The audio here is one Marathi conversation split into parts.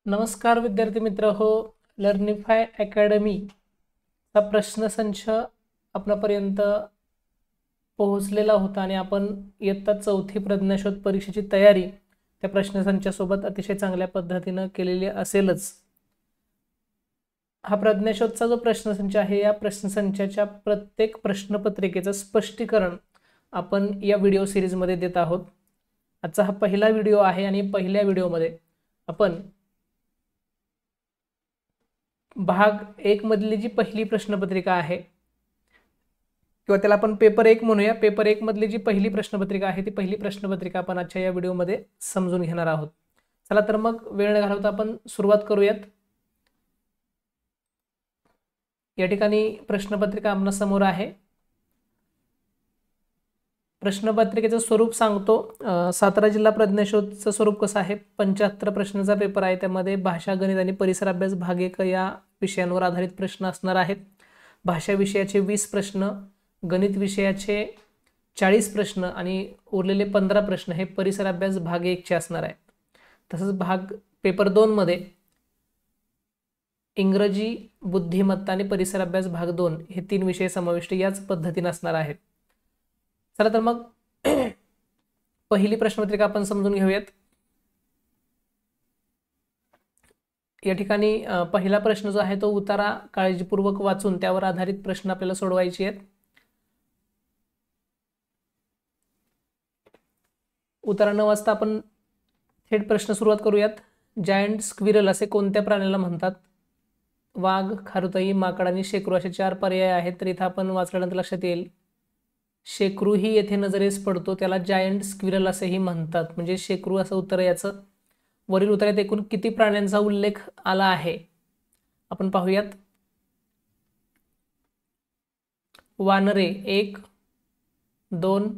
नमस्कार विद्यार्थी मित्र हो. लर्निफाय अकॅडमीचा प्रश्नसंच आपणापर्यंत पोहोचलेला होता आणि आपण इयत्ता चौथी प्रज्ञाशोध परीक्षेची तयारी त्या प्रश्नसंचासोबत अतिशय चांगल्या पद्धतीने केलेली असेलच. हा प्रज्ञाशोधचा जो प्रश्नसंच आहे या प्रश्नसंचाच्या प्रत्येक प्रश्नपत्रिकेचं स्पष्टीकरण आपण या व्हिडिओ सिरीजमध्ये देत आहोत. आजचा हा पहिला व्हिडिओ आहे आणि पहिल्या व्हिडिओमध्ये आपण भाग 1 मधली जी पहिली प्रश्नपत्रिका आहे किंवा त्याला आपण पेपर 1 म्हणूया, पेपर 1 मधली जी पहिली प्रश्नपत्रिका आहे ती पहिली प्रश्नपत्रिका आपण आजच्या या व्हिडिओमध्ये समजून घेणार आहोत. चला तर मग वेळ न घालवता आपण सुरुवात करूयात. या ठिकाणी प्रश्नपत्रिका आपल्या समोर आहे. प्रश्नपत्रिकेचं स्वरूप सांगतो. सातारा जिल्हा प्रज्ञाशोधचं स्वरूप कसं आहे, 75 प्रश्नांचा पेपर आहे. त्यामध्ये भाषा, गणित आणि परिसर अभ्यास भाग 1 या विषयांवर आधारित प्रश्न असणार आहेत. भाषा विषयाचे 20 प्रश्न, गणित विषयाचे 40 प्रश्न आणि उरलेले 15 प्रश्न हे परिसर अभ्यास भाग 1 चे असणार आहेत. तसंच भाग पेपर 2 मध्ये इंग्रजी, बुद्धिमत्ता आणि परिसर अभ्यास भाग 2 हे 3 विषय समाविष्ट याच पद्धतीने असणार आहेत. चला तर मग पहिली प्रश्नपत्रिका आपण समजून घेऊयात. या ठिकाणी पहिला प्रश्न जो आहे तो उतारा काळजीपूर्वक वाचून त्यावर आधारित प्रश्न आपल्याला सोडवायचे आहेत. उतारा न वाचता आपण थेट प्रश्न सुरुवात करूयात. जायंट स्क्विरल असे कोणत्या प्राण्याला म्हणतात? वाघ, खारुताई, माकड आणि शेकरू असे 4 पर्याय आहेत. तर इथं आपण वाचल्यानंतर लक्षात येईल शेकरू ही येथे नजरेस पडतो, त्याला जायंट स्क्विरल असेही म्हणतात. म्हणजे शेकरू असं उत्तर आहे याचं. वरील उत्तरात एकूण किती प्राण्यांचा उल्लेख आला आहे आपण पाहूयात. वानरे 1, 2,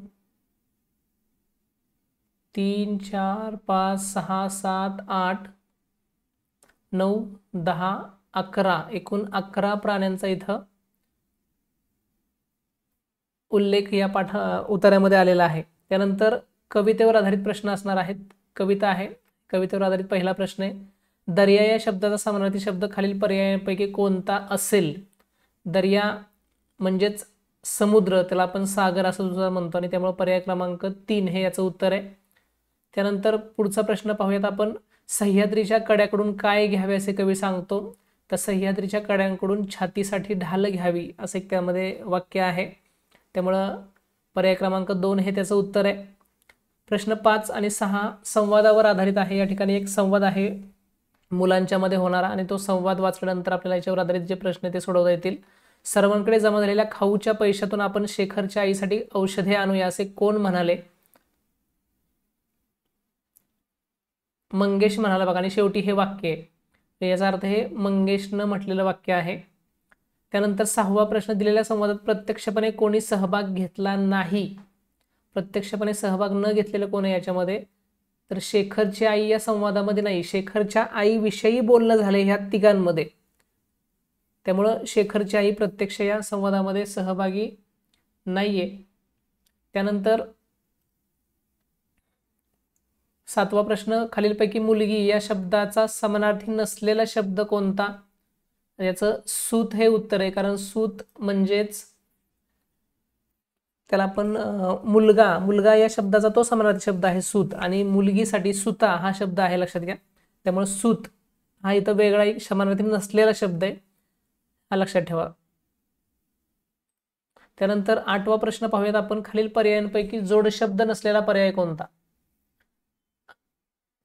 3, 4, 5, 6, 7, 8, 9, 10, 11 एकूण 11 प्राण्यांचा इथं उल्लेख या उत्तरामध्ये आलेला आहे. त्यानंतर कवितेवर आधारित प्रश्न असणार आहेत. कविता आहे, कवितेवर आधारित पहिला प्रश्न आहे. दर्या या शब्दाचा समानार्थी शब्द खालील पर्यायांपैकी कोणता असेल? दर्या म्हणजेच समुद्र, त्याला आपण सागर असं सुद्धा म्हणतो आणि त्यामुळे पर्याय क्रमांक 3 हे याचं उत्तर आहे. त्यानंतर पुढचा प्रश्न पाहूयात आपण. सह्याद्रीच्या कड्याकडून काय घ्यावे असे कवी सांगतो? तर सह्याद्रीच्या कड्यांकडून छातीसाठी ढाल घ्यावी असं एक त्यामध्ये वाक्य आहे. त्यामुळं पर्याय क्रमांक 2 हे त्याचं उत्तर आहे. प्रश्न 5 आणि 6 संवादावर आधारित आहे. या ठिकाणी एक संवाद आहे मुलांच्या मध्ये होणारा आणि तो संवाद वाचल्यानंतर आपल्याला याच्यावर आधारित जे प्रश्न ते सोडवता येतील. सर्वांकडे जमा झालेल्या खाऊच्या पैशातून आपण शेखरच्या आईसाठी औषधे आणूया असे कोण म्हणाले? मंगेश म्हणाला बघा. आणि शेवटी हे वाक्य आहे, याचा अर्थ हे मंगेशनं म्हटलेलं वाक्य आहे. त्यानंतर 6वा प्रश्न. दिलेल्या संवादात प्रत्यक्षपणे कोणी सहभाग घेतला नाही? प्रत्यक्षपणे सहभाग न घेतलेलं कोण आहे याच्यामध्ये? तर शेखरची आई या संवादामध्ये नाही, शेखरच्या आईविषयी बोलणं झाले ह्या तिघांमध्ये. त्यामुळं शेखरची आई प्रत्यक्ष या संवादामध्ये सहभागी नाहीये. त्यानंतर 7वा प्रश्न. खालीलपैकी मुलगी या शब्दाचा समानार्थी नसलेला शब्द कोणता? याचं सूत हे उत्तर आहे, कारण सूत म्हणजेच त्याला आपण मुलगा या शब्दाचा तो समानार्थी शब्द आहे सूत, आणि मुलगीसाठी सुता हा शब्द आहे, लक्षात घ्या. त्यामुळे सूत हा इथं वेगळा एक समानार्थी नसलेला शब्द आहे, हा लक्षात ठेवा. त्यानंतर 8वा प्रश्न पाहूयात आपण. खालील पर्यायांपैकी जोड शब्द नसलेला पर्याय कोणता?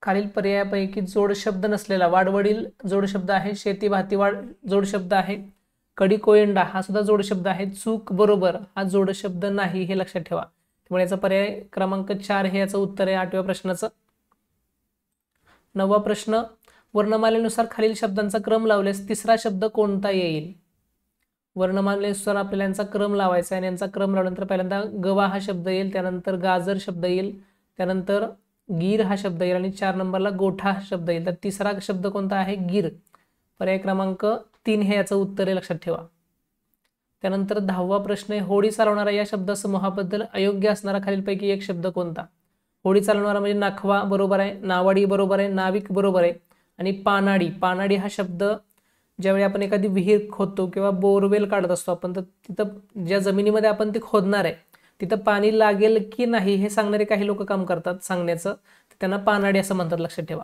खालील पर्यायापैकी जोड शब्द नसलेला. वाडवडील जोड शब्द आहे, शेती भातीवाड जोड शब्द आहे, कडी कोयंडा हा सुद्धा जोड शब्द आहे, चूक बरोबर हा जोड शब्द नाही, हे लक्षात ठेवा. त्यामुळे याचा पर्याय क्रमांक 4 हे याचं उत्तर आहे 8व्या प्रश्नाचं. 9वा प्रश्न. वर्णमालेनुसार खालील शब्दांचा क्रम लावल्यास तिसरा शब्द कोणता येईल? वर्णमालेनुसार आपल्याला यांचा क्रम लावायचा आहे आणि यांचा क्रम लावल्यानंतर पहिल्यांदा गवा हा शब्द येईल, त्यानंतर गाजर शब्द येईल, त्यानंतर गीर हा शब्द येईल आणि 4 नंबरला गोठा हा शब्द येईल. तर तिसरा शब्द कोणता आहे? गीर. पर्याय क्रमांक 3 हे याचं उत्तर आहे, लक्षात ठेवा. त्यानंतर 10वा प्रश्न आहे. होडी चालवणारा या शब्दसमूहाबद्दल अयोग्य असणारा खालीलपैकी एक शब्द कोणता? होडी चालवणारा म्हणजे नाखवा बरोबर आहे, नावाडी बरोबर आहे, नाविक बरोबर आहे, आणि पानाडी, पानाडी हा शब्द ज्यावेळी आपण एखादी विहीर खोदतो किंवा बोरवेल काढत असतो आपण, तर तिथं ज्या जमिनीमध्ये आपण ते खोदणार आहे तिथं पाणी लागेल की नाही हे सांगणारे काही लोक काम करतात सांगण्याचं, त्यांना पानाडी असं म्हणतात, लक्षात ठेवा.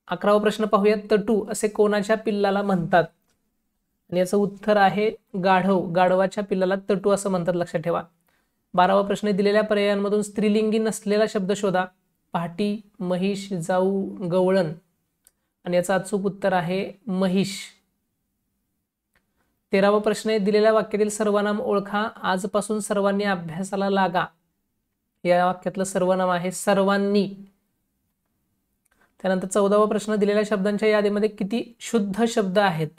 11वा प्रश्न पाहूयात. तटू असे कोणाच्या पिल्लाला म्हणतात? आणि याचं उत्तर आहे गाढव, गाढवाच्या पिल्लाला तटू असं म्हणतात, लक्षात ठेवा. 12वा प्रश्न. दिलेल्या पर्यायांमधून स्त्रीलिंगी नसलेला शब्द शोधा. पहाटी, महिष, जाऊ, गवळण. आणि याचं अचूक उत्तर आहे महिष. 13वा प्रश्न आहे. दिलेल्या वाक्यातील सर्वनाम ओळखा. आजपासून सर्वांनी अभ्यासाला लागा. या वाक्यातलं सर्वनाम आहे सर्वांनी. त्यानंतर 14वा प्रश्न. दिलेल्या शब्दांच्या यादीमध्ये किती शुद्ध शब्द आहेत?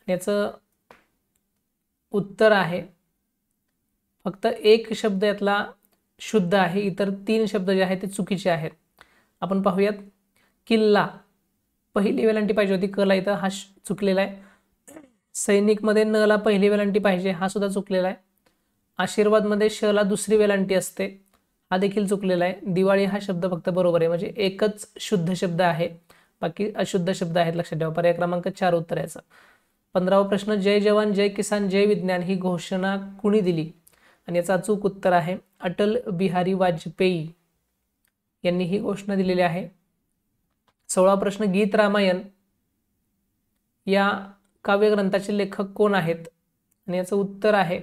याचं उत्तर आहे फक्त एक शब्द यातला शुद्ध आहे, इतर 3 शब्द जे आहेत ते चुकीचे आहेत. आपण पाहूयात. किल्ला, पहिली वेलांटी पाहिजे होती, कला इथं हा चुकलेला आहे. सैनिकमध्ये न ला पहिली वेलांटी पाहिजे, हा सुद्धा चुकलेला आहे. आशीर्वादमध्ये श ला दुसरी वेलांटी असते, हा देखील चुकलेला आहे. दिवाळी हा शब्द फक्त बरोबर आहे, म्हणजे एकच शुद्ध शब्द आहे, बाकी अशुद्ध शब्द आहेत, लक्षात ठेवा. पर्याय क्रमांक 4 उत्तर याचं. 15वा प्रश्न. जय जवान जय किसान जय विज्ञान ही घोषणा कुणी दिली? आणि याचं अचूक उत्तर आहे अटल बिहारी वाजपेयी यांनी ही घोषणा दिलेली आहे. 16वा प्रश्न. गीत रामायण या काव्यग्रंथाचे लेखक कोण आहेत? आणि याचं उत्तर आहे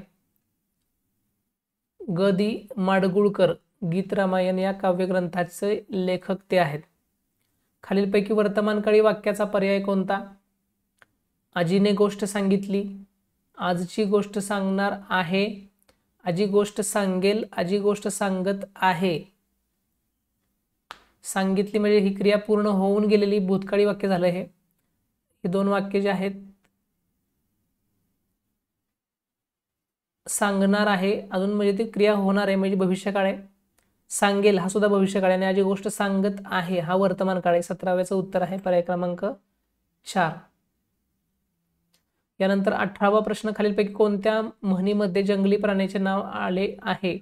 ग दि माडगुळकर. गीत रामायण या काव्यग्रंथाचे लेखक ते आहेत. खालीलपैकी वर्तमानकाळी वाक्याचा पर्याय कोणता? आजीने गोष्ट सांगितली, आजची गोष्ट सांगणार आहे, आजी गोष्ट सांगेल, आजी गोष्ट सांगत आहे. सांगितली म्हणजे ही क्रिया पूर्ण होऊन गेलेली भूतकाळी वाक्य झालं. हे 2 वाक्य जे आहेत. सांगणार आहे अजून म्हणजे ती क्रिया होणार आहे म्हणजे भविष्यकाळ आहे. सांगेल हा सुद्धा भविष्यकाळ आहे आणि आजी गोष्ट सांगत आहे हा वर्तमान काळ आहे. 17व्याचं उत्तर आहे पर्याय क्रमांक 4. यानंतर 18वा प्रश्न. खालीलपैकी कोणत्या म्हणीमध्ये जंगली प्राण्याचे नाव आले आहे?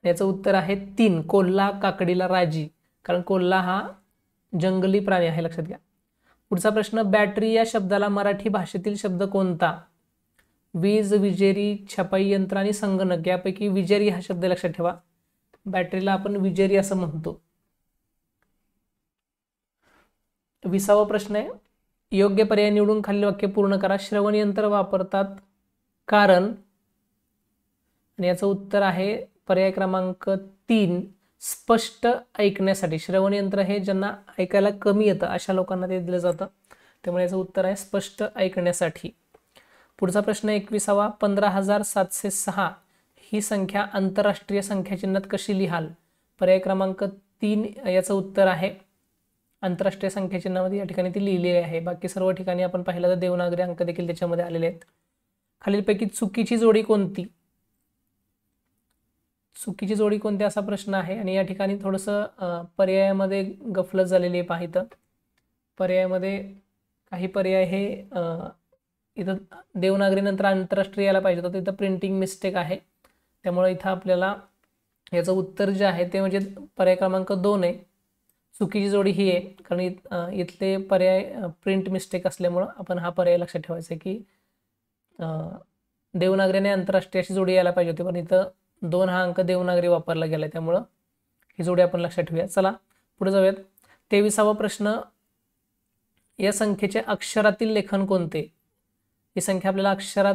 याचं उत्तर आहे 3. कोल्हा, काकडीला, राजी. कारण कोल्हा हा जंगली प्राणी आहे, लक्षात घ्या. पुढचा प्रश्न. बॅटरी या शब्दाला मराठी भाषेतील शब्द कोणता? वीज, विजेरी, छपाई यंत्र आणि संगणक. यापैकी विजेरी हा शब्द लक्षात ठेवा. बॅटरीला आपण विजेरी असं म्हणतो. 20वा प्रश्न आहे. योग्य पर्याय निवडून खालील वाक्य पूर्ण करा. श्रवण यंत्र वापरतात कारण. आणि याचं उत्तर आहे पर्याय क्रमांक 3. स्पष्ट ऐकण्यासाठी. श्रवण यंत्र हे ज्यांना ऐकायला कमी येतं अशा लोकांना ते दिलं जातं, त्यामुळे याचं उत्तर आहे स्पष्ट ऐकण्यासाठी. पुढचा प्रश्न 21वा. 15,706 ही संख्या आंतरराष्ट्रीय संख्या चिन्हात कशी लिहाल? पर्याय क्रमांक 3 याचं उत्तर आहे आंतरराष्ट्रीय संख्या चिन्हामध्ये या ठिकाणी ती लिहिलेली आहे. बाकी सर्व ठिकाणी आपण पाहिलं तर देवनागरी अंक देखील त्याच्यामध्ये आलेले आहेत. खालीलपैकी चुकीची जोडी कोणती? चुकीची जोडी कोणती असा प्रश्न आहे आणि या ठिकाणी थोडंसं पर्यायामध्ये गफलत झालेली आहे. पाहिलं पर्यायामध्ये काही पर्याय हे इथं देवनागरी नंतर आंतरराष्ट्रीय यायला पाहिजे होतं, इथं प्रिंटिंग मिस्टेक आहे, त्यामुळे इथं आपल्याला याचं उत्तर जे आहे ते म्हणजे पर्याय क्रमांक 2 आहे. चुकीची जोडी ही आहे कारण इथले पर्याय प्रिंट मिस्टेक असल्यामुळं आपण हा पर्याय लक्षात ठेवायचा आहे की देवनागरी आणि आंतरराष्ट्रीय अशी जोडी यायला पाहिजे होती, पण इथं 2 हा अंक देवनागरी वापरला गेला, त्यामुळं ही जोडी आपण लक्षात ठेवूया. चला पुढे जाऊयात. 23वा प्रश्न. या संख्येचे अक्षरातील लेखन कोणते? ही संख्या आपल्याला अक्षरात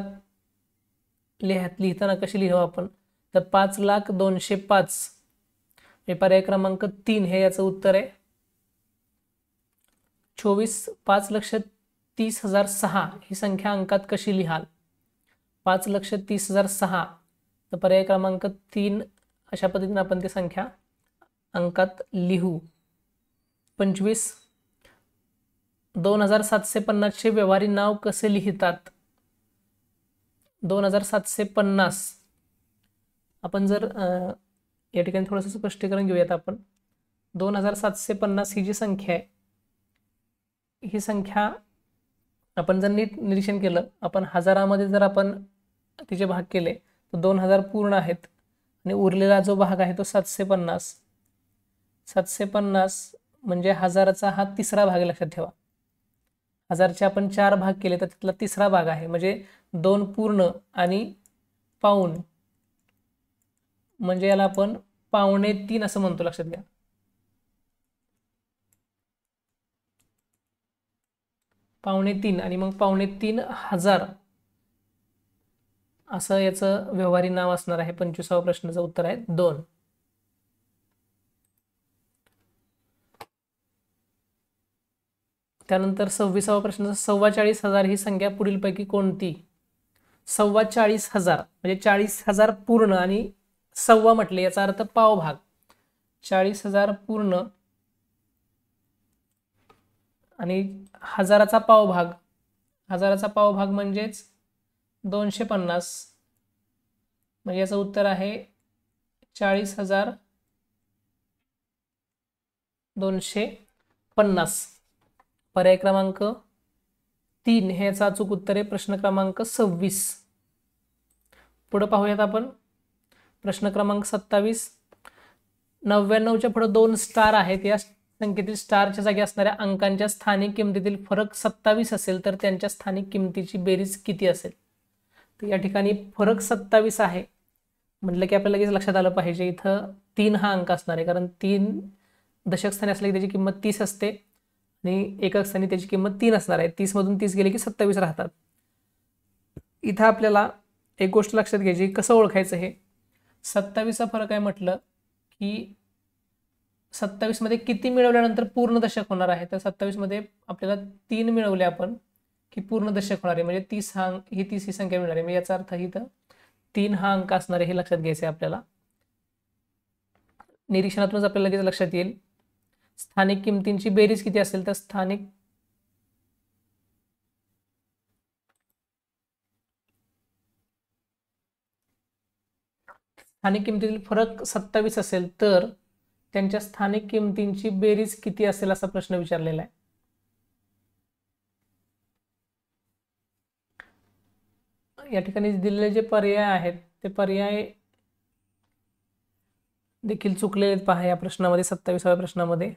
लिहिताना कशी लिहू आपण? तर 5,02,505 हे पर्याय क्रमांक 3 हे याचं उत्तर आहे. 24 5,30,006 ही संख्या अंकात कशी लिहाल? 5,30,006 तर पर्याय क्रमांक 3 अशा पद्धतीने आपण ती संख्या अंकात लिहू. 25 2,750 चे व्यवहारी नाव कसे लिहितात? 2,750 आपण जर या ठिकाणी थोडंसं स्पष्टीकरण घेऊयात आपण. 2,750 ही जी संख्या आहे, ही संख्या आपण जर नीट निरीक्षण केलं, आपण हजारामध्ये जर आपण तिचे भाग केले तर 2,000 पूर्ण आहेत आणि उरलेला जो भाग आहे तो 750. 750 म्हणजे हजाराचा हा तिसरा भाग लक्षात ठेवा. हजारचे आपण 4 भाग केले तर त्यातला तिसरा भाग आहे, म्हणजे 2 पूर्ण आणि पाऊण, म्हणजे याला आपण 2.25 असं म्हणतो, लक्षात घ्या. 2.25 आणि मग 2,500 असं याचं व्यवहारी नाव असणार आहे. 25वा प्रश्नाचं उत्तर आहे 2. त्यानंतर 26वा प्रश्न, 44,000 ही संख्या पुढीलपैकी कोणती? 44,000 म्हणजे 40,000 पूर्ण आणि सव्वा म्हटले, याचा अर्थ पावभाग. 40,000 पूर्ण आणि हजाराचा पावभाग, हजाराचा पावभाग म्हणजेच 250, म्हणजे याचं उत्तर आहे 40,250. पर्याय क्रमांक 3 हे याचं अचूक उत्तर आहे. प्रश्न क्रमांक 26. पुढे पाहूयात आपण प्रश्न क्रमांक 27. 99च्या पुढे 2 स्टार आहेत. या संख्येतील स्टारच्या जागी असणाऱ्या अंकांच्या स्थानिक किमतीतील फरक 27 असेल तर त्यांच्या स्थानिक किमतीची बेरीज किती असेल? तर या ठिकाणी फरक 27 आहे म्हटलं की आपल्याला लगेच लक्षात आलं पाहिजे इथं 3 हा अंक असणार आहे, कारण 3 दशक स्थानी असले की त्याची किंमत 30 असते आणि एकक स्थानी त्याची किंमत 3 असणार आहे. 30 मधून 30 गेले की 27 राहतात. इथं आपल्याला एक गोष्ट लक्षात घ्यायची, कसं ओळखायचं हे. 27चा फरक आहे म्हटलं की 27 मध्ये किती मिळवल्यानंतर पूर्ण दशक होणार आहे? तर 27 मध्ये आपल्याला 3 मिळवले आपण की पूर्ण दशक होणार आहे, म्हणजे 30 ही 30 ही संख्या मिळणार आहे. म्हणजे याचा अर्थ इथं 3 हा अंक असणार आहे, हे लक्षात घ्यायचं आहे आपल्याला. निरीक्षणातूनच आपल्याला लगेच लक्षात येईल. स्थानिक किमतींची बेरीज किती असेल तर स्थानिक किमतीतील फरक 27 असेल तर त्यांच्या स्थानिक किमतींची बेरीज किती असेल असा प्रश्न विचारलेला आहे. या ठिकाणी दिलेले जे पर्याय आहेत ते पर्याय देखील चुकलेले पहा या प्रश्नामध्ये, 27व्या प्रश्नामध्ये.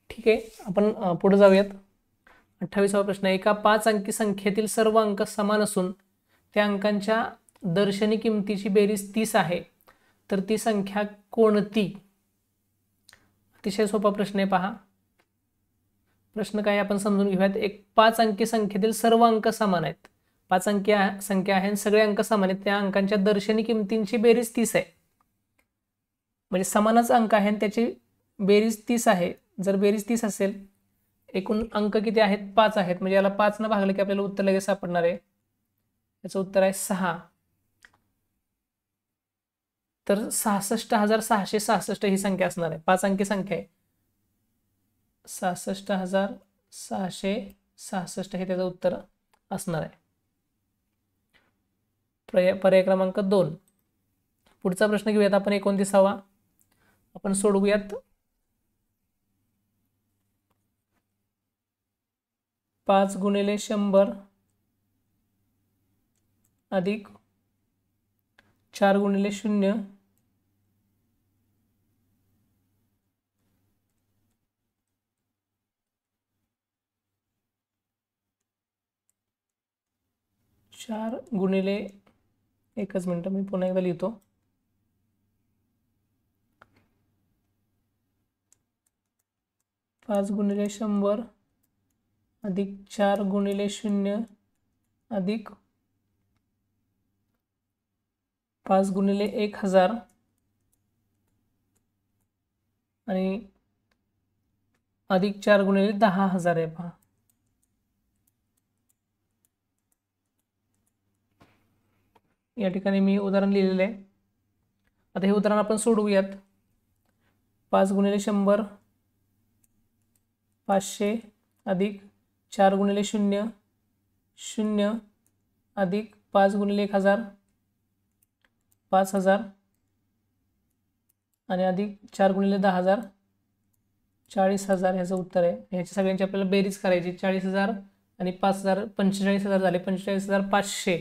ठीक आहे, आपण पुढे जाऊयात. 28वा प्रश्न, एका 5 अंकी संख्येतील सर्व अंक समान असून त्या अंकांच्या दर्शनी किमतीची बेरीज 30 आहे तर ती संख्या कोणती? अतिशय सोपा प्रश्न आहे पहा. प्रश्न काय आपण समजून घेऊयात. एक 5 अंकी संख्येतील सर्व अंक समान आहेत. 5 अंकी संख्या आहे, सगळे अंक समान आहेत, त्या अंकांच्या दर्शनी किमतींची बेरीज 30 आहे. म्हणजे समानच अंक आहे आणि त्याची बेरीज 30 आहे. जर बेरीज 30 असेल, एकूण अंक किती आहेत? 5 आहेत, म्हणजे याला 5 न भागलं की आपल्याला उत्तर लगेच सापडणार आहे. याचं उत्तर आहे 6. तर 66,666 ही संख्या असणार आहे. 5 अंकी संख्या आहे, 66,666 हे त्याचं उत्तर असणार आहे. पर्याय क्रमांक 2. पुढचा प्रश्न घेऊयात आपण 29वा. आपण सोडवूयात. 5 गुणिले 100 अधिक 4 गुणिले 0 4 गुणिले, एकच मिनिट मी पुन्हा एकदा लिहितो. 5 गुणिले 100 अधिक 4 गुणिले 0 अधिक 5 गुणिले 1000 आणि अधिक 4 गुणिले 10,000 आहे पहा. या ठिकाणी मी उदाहरण लिहिलेलं आहे. आता हे उदाहरण आपण सोडवूयात. 5 गुणिले 100 500 अधिक 4 गुणिले 0 0 अधिक 5 गुणिले 1000 5000 आणि अधिक 4 गुणिले 10,000 40,000 ह्याचं उत्तर आहे. ह्याची सगळ्यांची आपल्याला बेरीज करायची. 40,000 आणि 5,000 45,000 झाले. 45,500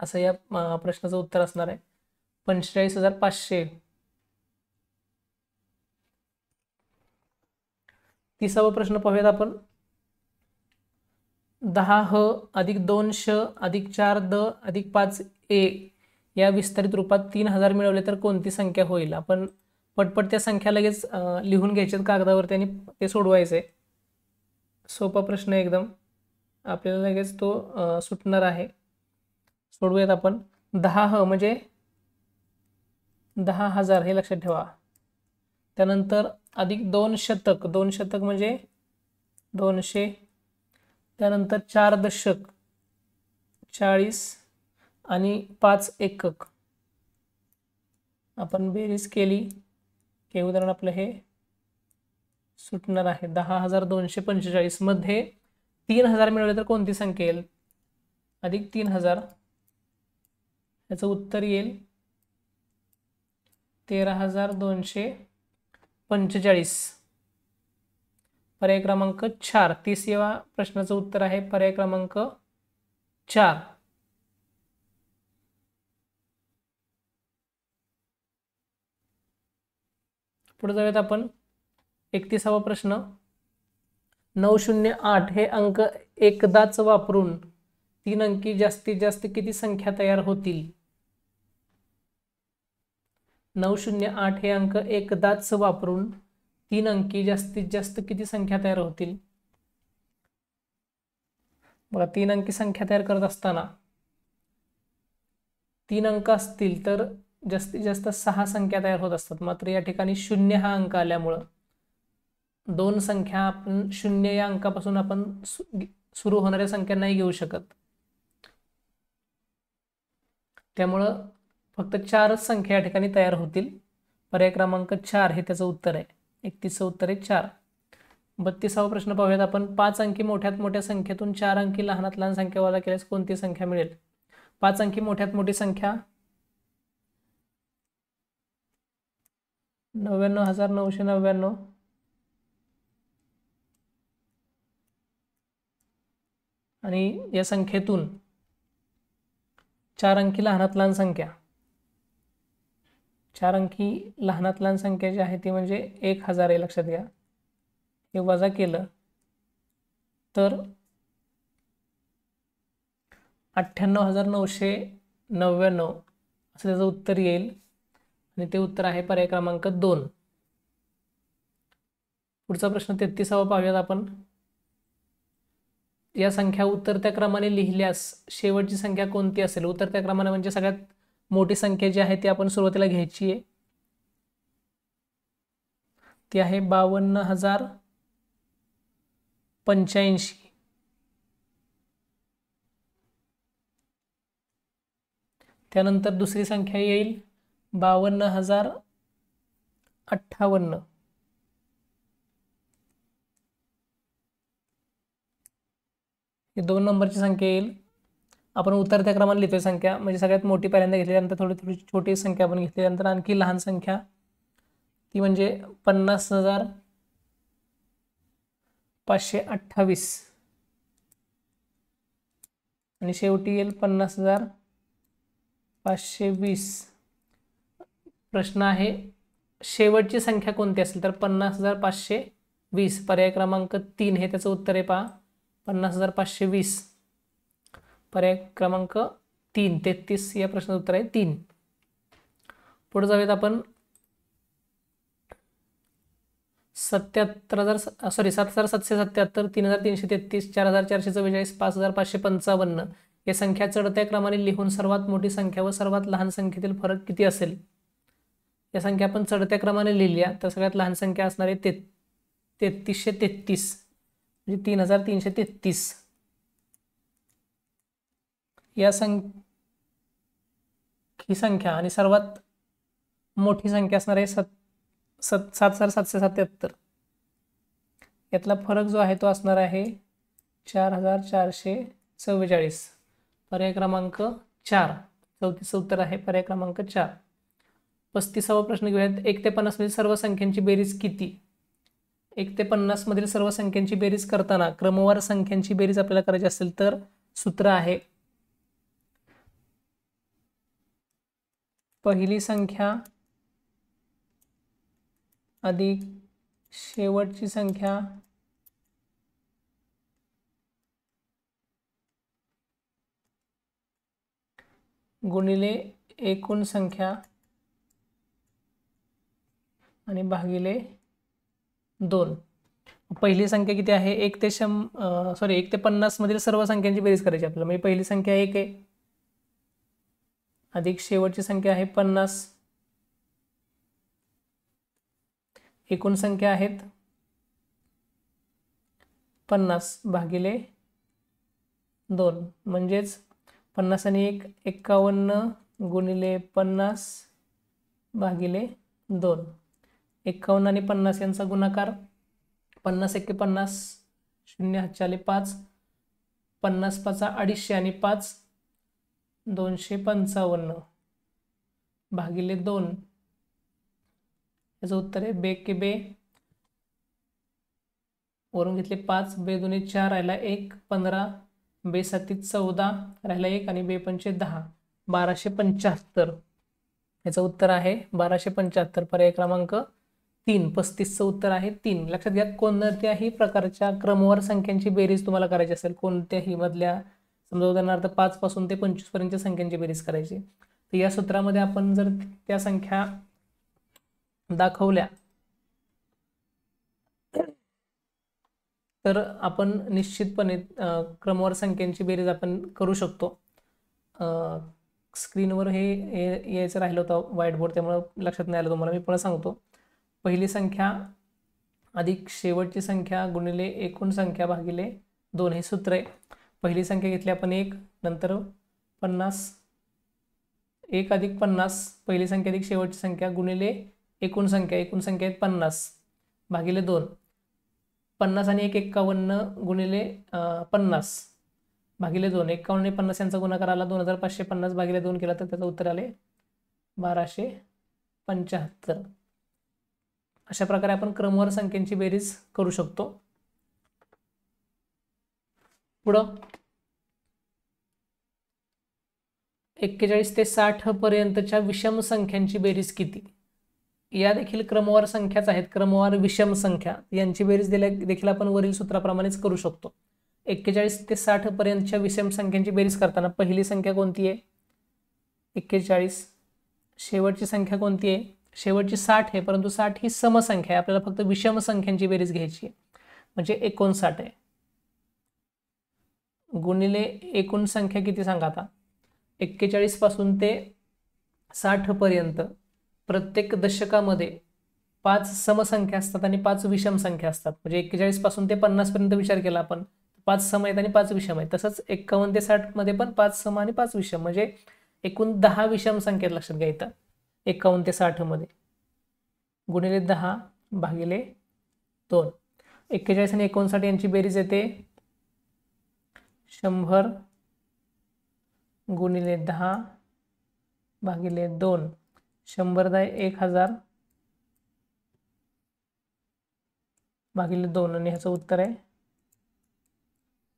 असं या प्रश्नाचं उत्तर असणार आहे. 45,500. 30वा प्रश्न पाहूयात आपण. 10h अधिक 2sh अधिक 4d अधिक 5a या विस्तारित रूपात 3000 मिळवले तर कोणती संख्या होईल? आपण पटपट त्या संख्या लगेच लिहून घ्यायच्यात कागदावरती आणि ते सोडवायचे. सोपा प्रश्न एकदम, आपल्याला लगेच तो सुटणार आहे. सोडवूयात आपण. 10h म्हणजे 10,000 हे लक्षात ठेवा. त्यानंतर अधिक 2 शतक, 2 शतक म्हणजे 200. त्यानंतर 4 दशक 40 आणि 5 एकक. आपण बेरीज केली की उदाहरण आपलं हे सुटणार आहे. 10,245 मध्ये 3000 मिळवले तर कोणती संख्या येईल? अधिक 3000, याचं उत्तर येईल 13,245. पर्याय क्रमांक 4. 30व्या प्रश्नाचं उत्तर आहे पर्याय क्रमांक 4. पुढे जाऊयात आपण. 31वा प्रश्न. 908 हे अंक एकदाच वापरून 3 अंकी जास्तीत जास्त किती संख्या तयार होतील? 908 हे अंक एकदाच वापरून 3 अंकी जास्तीत जास्त किती संख्या तयार होतील? बघा, 3 अंकी संख्या तयार करत असताना 3 अंक असतील तर जास्तीत जास्त 6 संख्या तयार होत असतात. मात्र या ठिकाणी 0 हा अंक आल्यामुळं 2 संख्या आपण 0 या अंकापासून आपण सुरू होणाऱ्या संख्या नाही घेऊ शकत. त्यामुळं फक्त 4च संख्या या ठिकाणी तयार होतील. पर्याय क्रमांक 4 हे त्याचं उत्तर आहे. 31चं उत्तर आहे 4. 32वा प्रश्न पाहूयात आपण. 5 अंकी मोठ्यात मोठ्या संख्येतून 4 अंकी लहानात लहान संख्या वजा केल्यास कोणती संख्या मिळेल? 5 अंकी मोठ्यात मोठी संख्या 99,999. आणि या संख्येतून 4 अंकी लहानात लहान संख्या, 4 अंकी लहानात लहान संख्या जी आहे ती म्हणजे 1000 आहे. लक्षात घ्या. हे वजा केलं तर 98,999 असं त्याचं उत्तर येईल आणि ते उत्तर आहे पर्याय क्रमांक 2. पुढचा प्रश्न 33वा पाहूयात आपण. या संख्या उतरत्या क्रमाने लिहिल्यास शेवटची संख्या कोणती असेल? उतरत्या क्रमाने म्हणजे सगळ्यात मोठी संख्या जी आहे ती आपण सुरुवातीला घ्यायची आहे. ती आहे 52,085. त्यानंतर दुसरी संख्या येईल 52,058. ही 2 नंबरची संख्या येईल. आपण उतरत्या क्रमाने लिहितोय संख्या, म्हणजे सगळ्यात मोठी पहिल्यांदा घेतल्यानंतर थोडी थोडी छोटी संख्या आपण घेतल्यानंतर आणखी लहान संख्या ती म्हणजे 50,528 आणि शेवटी येईल 50,520. प्रश्न आहे शेवटची संख्या कोणती असेल? तर 50,520. पर्याय क्रमांक 3 हे त्याचं उत्तर आहे. पहा, 50,520 पर्याय क्रमांक 3. 33 या प्रश्नाचं उत्तर आहे 3. पुढे जाऊयात आपण. 7,777, 3,333, 4,444, 5,555 या संख्या चढत्या क्रमाने लिहून सर्वात मोठी संख्या व सर्वात लहान संख्येतील फरक किती असेल? या संख्या आपण चढत्या क्रमाने लिहिल्या तर सगळ्यात लहान संख्या असणार आहे 3333 म्हणजे 3,333. या ही संख्या आणि सर्वात मोठी संख्या असणार आहे 7,777. यातला फरक जो आहे तो असणार आहे 4,444. पर्याय क्रमांक 4. 34चं उत्तर आहे पर्याय क्रमांक 4. 35वा प्रश्न घेऊयात. 1 ते 50 मधील सर्व संख्यांची बेरीज किती? 1 ते 50 मधील सर्व संख्यांची बेरीज करताना क्रमवार संख्यांची बेरीज आपल्याला करायची असेल तर सूत्र आहे पहिली संख्या अधिक शेवटची संख्या गुणिले एकूण संख्या आणि भागिले 2. पहिली संख्या किती आहे? 1 ते 50 मधील सर्व संख्यांची बेरीज करायची आपल्याला. म्हणजे पहिली संख्या 1 आहे अधिक शेवटची संख्या आहे 50, एकूण संख्या आहेत 50 भागिले 2. म्हणजेच 50 आणि 1 51 गुणिले 50 भागिले 2. 51 आणि 50 यांचा गुणाकार 50 एके 50, 0 हातचे 5, 50 पाचा 250 आणि 5 255 भागिले 2. याचं उत्तर आहे बे के बे, वरून घेतले 5, बे 2 4 राहिला 1, 15, बे 7 14 राहिला 1 आणि बे 5 10, 1275. याचं उत्तर आहे 1275. पर्याय क्रमांक 3. 35चं उत्तर आहे 3. लक्षात घ्या, कोणत्याही प्रकारच्या क्रमवार संख्यांची बेरीज तुम्हाला करायची असेल, कोणत्याही मधल्या, समजा उदाहरणार्थ 5 पासून ते 25 पर्यंतच्या संख्यांची बेरीज करायची, तर या सूत्रामध्ये आपण जर त्या संख्या दाखवल्या तर आपण निश्चितपणे क्रमवार संख्यांची बेरीज आपण करू शकतो. स्क्रीनवर हे यायचं राहिलं होतं व्हाईट बोर्ड, त्यामुळे लक्षात नाही आलं तुम्हाला. मी पुन्हा सांगतो. पहिली संख्या अधिक शेवटची संख्या गुणिले एकूण संख्या भागिले 2 हे सूत्र आहे. पहिली संख्या घेतली आपण 1, नंतर 50, 1 अधिक 50, पहिली संख्या अधिक शेवटची संख्या गुणिले एकूण संख्या आहेत 50 भागिले 2. 50 आणि 1 51 गुणिले 50 भागिले 2. 51 आणि 50 यांचा गुणाकार आला 2550 भागिले 2 केला तर त्याचं उत्तर आले 1275. अशा प्रकारे आपण क्रमवार संख्यांची बेरीज करू शकतो. पुढं 41 ते 60 पर्यंतच्या विषम संख्यांची बेरीज किती? या देखील क्रमवार संख्याच आहेत, क्रमवार विषम संख्या. यांची बेरीज देखील आपण वरील सूत्राप्रमाणेच करू शकतो. 41 ते 60 पर्यंतच्या विषम संख्यांची बेरीज करताना पहिली संख्या कोणती आहे? 41. शेवटची संख्या कोणती आहे? शेवटची 60 आहे, परंतु 60 ही समसंख्या आहे. आपल्याला फक्त विषम संख्यांची बेरीज घ्यायची आहे, म्हणजे 59 आहे. गुणिले एकूण संख्या किती सांगा आता? 41 पासून ते 60 पर्यंत प्रत्येक दशकामध्ये 5 समसंख्या असतात आणि 5 विषम संख्या असतात. म्हणजे 41 पासून ते 50 पर्यंत विचार केला आपण, 5 सम आहेत आणि 5 विषम आहेत. तसंच 51 ते 60 मध्ये पण 5 सम आणि 5 विषम, म्हणजे एकूण 10 विषम संख्या लक्षात घ्या इथं 51 ते 60 मध्ये. गुणिले 10 भागिले 2. 41 आणि 59 यांची बेरीज येते 100 गुणिले 10 भागिले 2. 100 × 1000 भागिले 2 आणि ह्याचं उत्तर आहे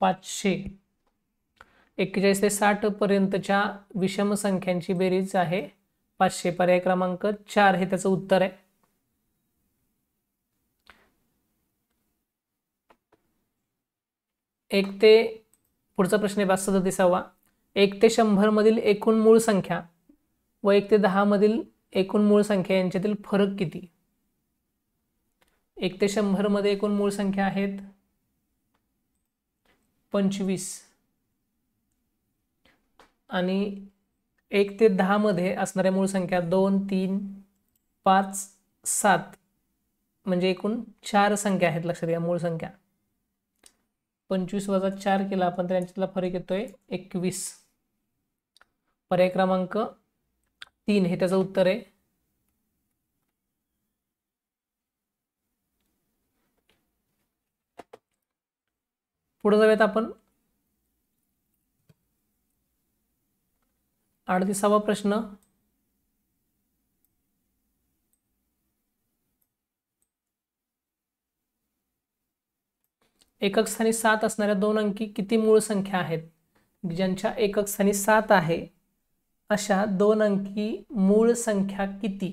500. 41 ते 60 पर्यंतच्या विषम संख्यांची बेरीज आहे 500. पर्याय क्रमांक 4 हे त्याचं उत्तर आहे. पुढचा प्रश्न आहे 37वा. 1 ते 100 मधील एकूण मूळ संख्या व 1 ते 10 मधील एकूण मूळ संख्या यांच्यातील फरक किती? 1 ते 100 मध्ये एकूण मूळ संख्या आहेत 25 आणि 1 ते 10 मध्ये असणाऱ्या मूळ संख्या 2 3 5 7, म्हणजे एकूण 4 संख्या आहेत. लक्षात घ्या, मूळ संख्या. 25 वजा 4 केला आपण तर यांच्यातला फरक येतोय 21. पर्याय क्रमांक 3 हे त्याचं उत्तर आहे. पुढे जाऊयात आपण 38वा प्रश्न. एकक स्थानी 7 असणाऱ्या 2 अंकी किती मूळ संख्या आहेत? ज्यांच्या एकक स्थानी 7 आहे अशा 2 अंकी मूळ संख्या किती?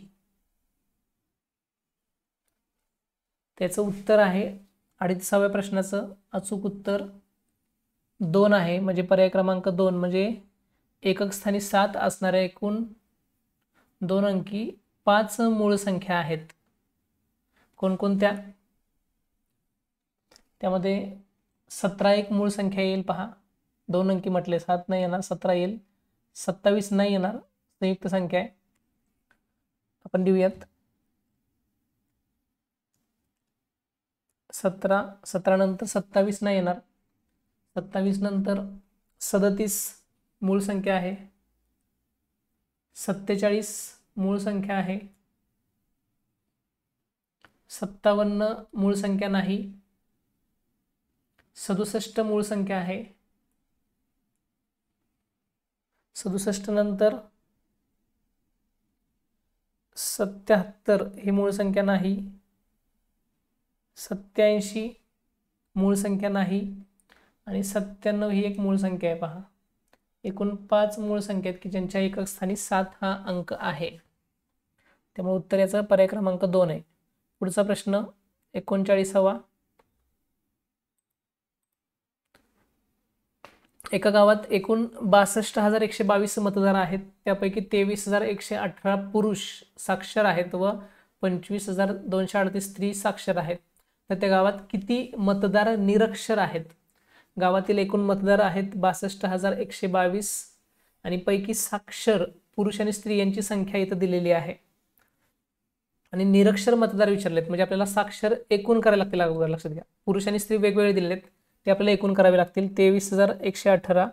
त्याचं उत्तर आहे 38व्या प्रश्नाचं अचूक उत्तर 2 आहे. म्हणजे पर्याय क्रमांक 2 म्हणजे एकक स्थानी 7 असणाऱ्या एकूण 2 अंकी 5 मूळ संख्या आहेत. कोणकोणत्या? त्यामध्ये 17 एक मूळ संख्या येईल पहा, 2 अंकी म्हटले, 7 नाही येणार, 17 येईल. 27 नाही येणार, संयुक्त संख्या आहे. आपण लिहूयात 17 नंतर 27 नाही येणार. 27 नंतर 37 मूळ संख्या आहे. 47 मूळ संख्या आहे. 57 मूळ संख्या नाही. 67 मूळ संख्या आहे. 67 नंतर 77 ही मूळ संख्या नाही. 87 मूळ संख्या नाही आणि 97 ही एक मूळ संख्या आहे पहा. एकूण 5 मूळ संख्या आहेत की ज्यांच्या एकक स्थानी 7 हा अंक आहे. त्यामुळे उत्तर याचा पर्याय क्रमांक 2 आहे. पुढचा प्रश्न 39वा. एका गावात एकूण 62,122 मतदार आहेत. त्यापैकी 23,118 पुरुष साक्षर आहेत व 25,238 स्त्री साक्षर आहेत. तर त्या गावात किती मतदार निरक्षर आहेत? गावातील एकूण मतदार आहेत 62,122 आणि पैकी साक्षर पुरुष आणि स्त्री यांची संख्या इथं दिलेली आहे. आणि निरक्षर मतदार विचारलेत म्हणजे आपल्याला साक्षर एकूण करायला लागतील. अगोदर लक्षात घ्या, पुरुष आणि स्त्री वेगवेगळे दिलेत, ते आपल्याला एकूण करावे लागतील. 23,118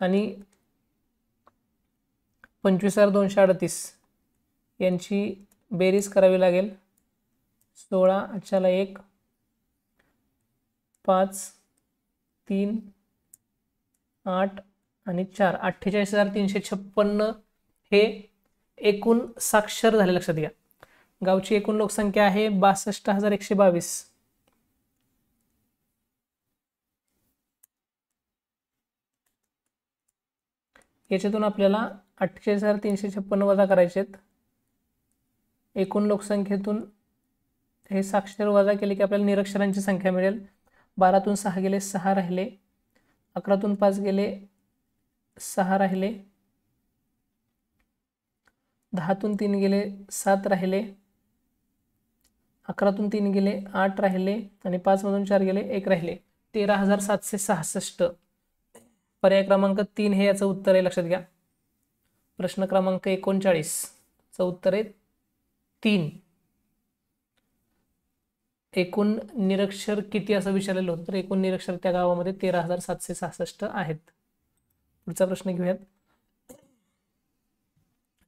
आणि 25,238 यांची बेरीज करावी लागेल. 16 = 1 5 3 8 आणि 4 48,356 हे एकूण साक्षर झाले. लक्षात घ्या, गावची एकूण लोकसंख्या आहे 62,122. याच्यातून आपल्याला 48,356 वजा करायचे आहेत. एकूण लोकसंख्येतून हे साक्षर वजा केले की आपल्याला निरक्षरांची संख्या मिळेल. 12तून 6 गेले 6 राहिले. 11तून 5 गेले 6 राहिले. 10तून 3 गेले 7 राहिले. 11तून 3 गेले 8 राहिले आणि 5 मधून 4 गेले 1 राहिले. 13,766 पर्याय क्रमांक 3 हे याचं उत्तर आहे. लक्षात घ्या, प्रश्न क्रमांक 39चं उत्तर आहे 3. एकूण निरक्षर किती असं विचारलेलं होतं, तर एकूण निरक्षर त्या गावामध्ये 13,766 आहेत. पुढचा प्रश्न घेऊयात.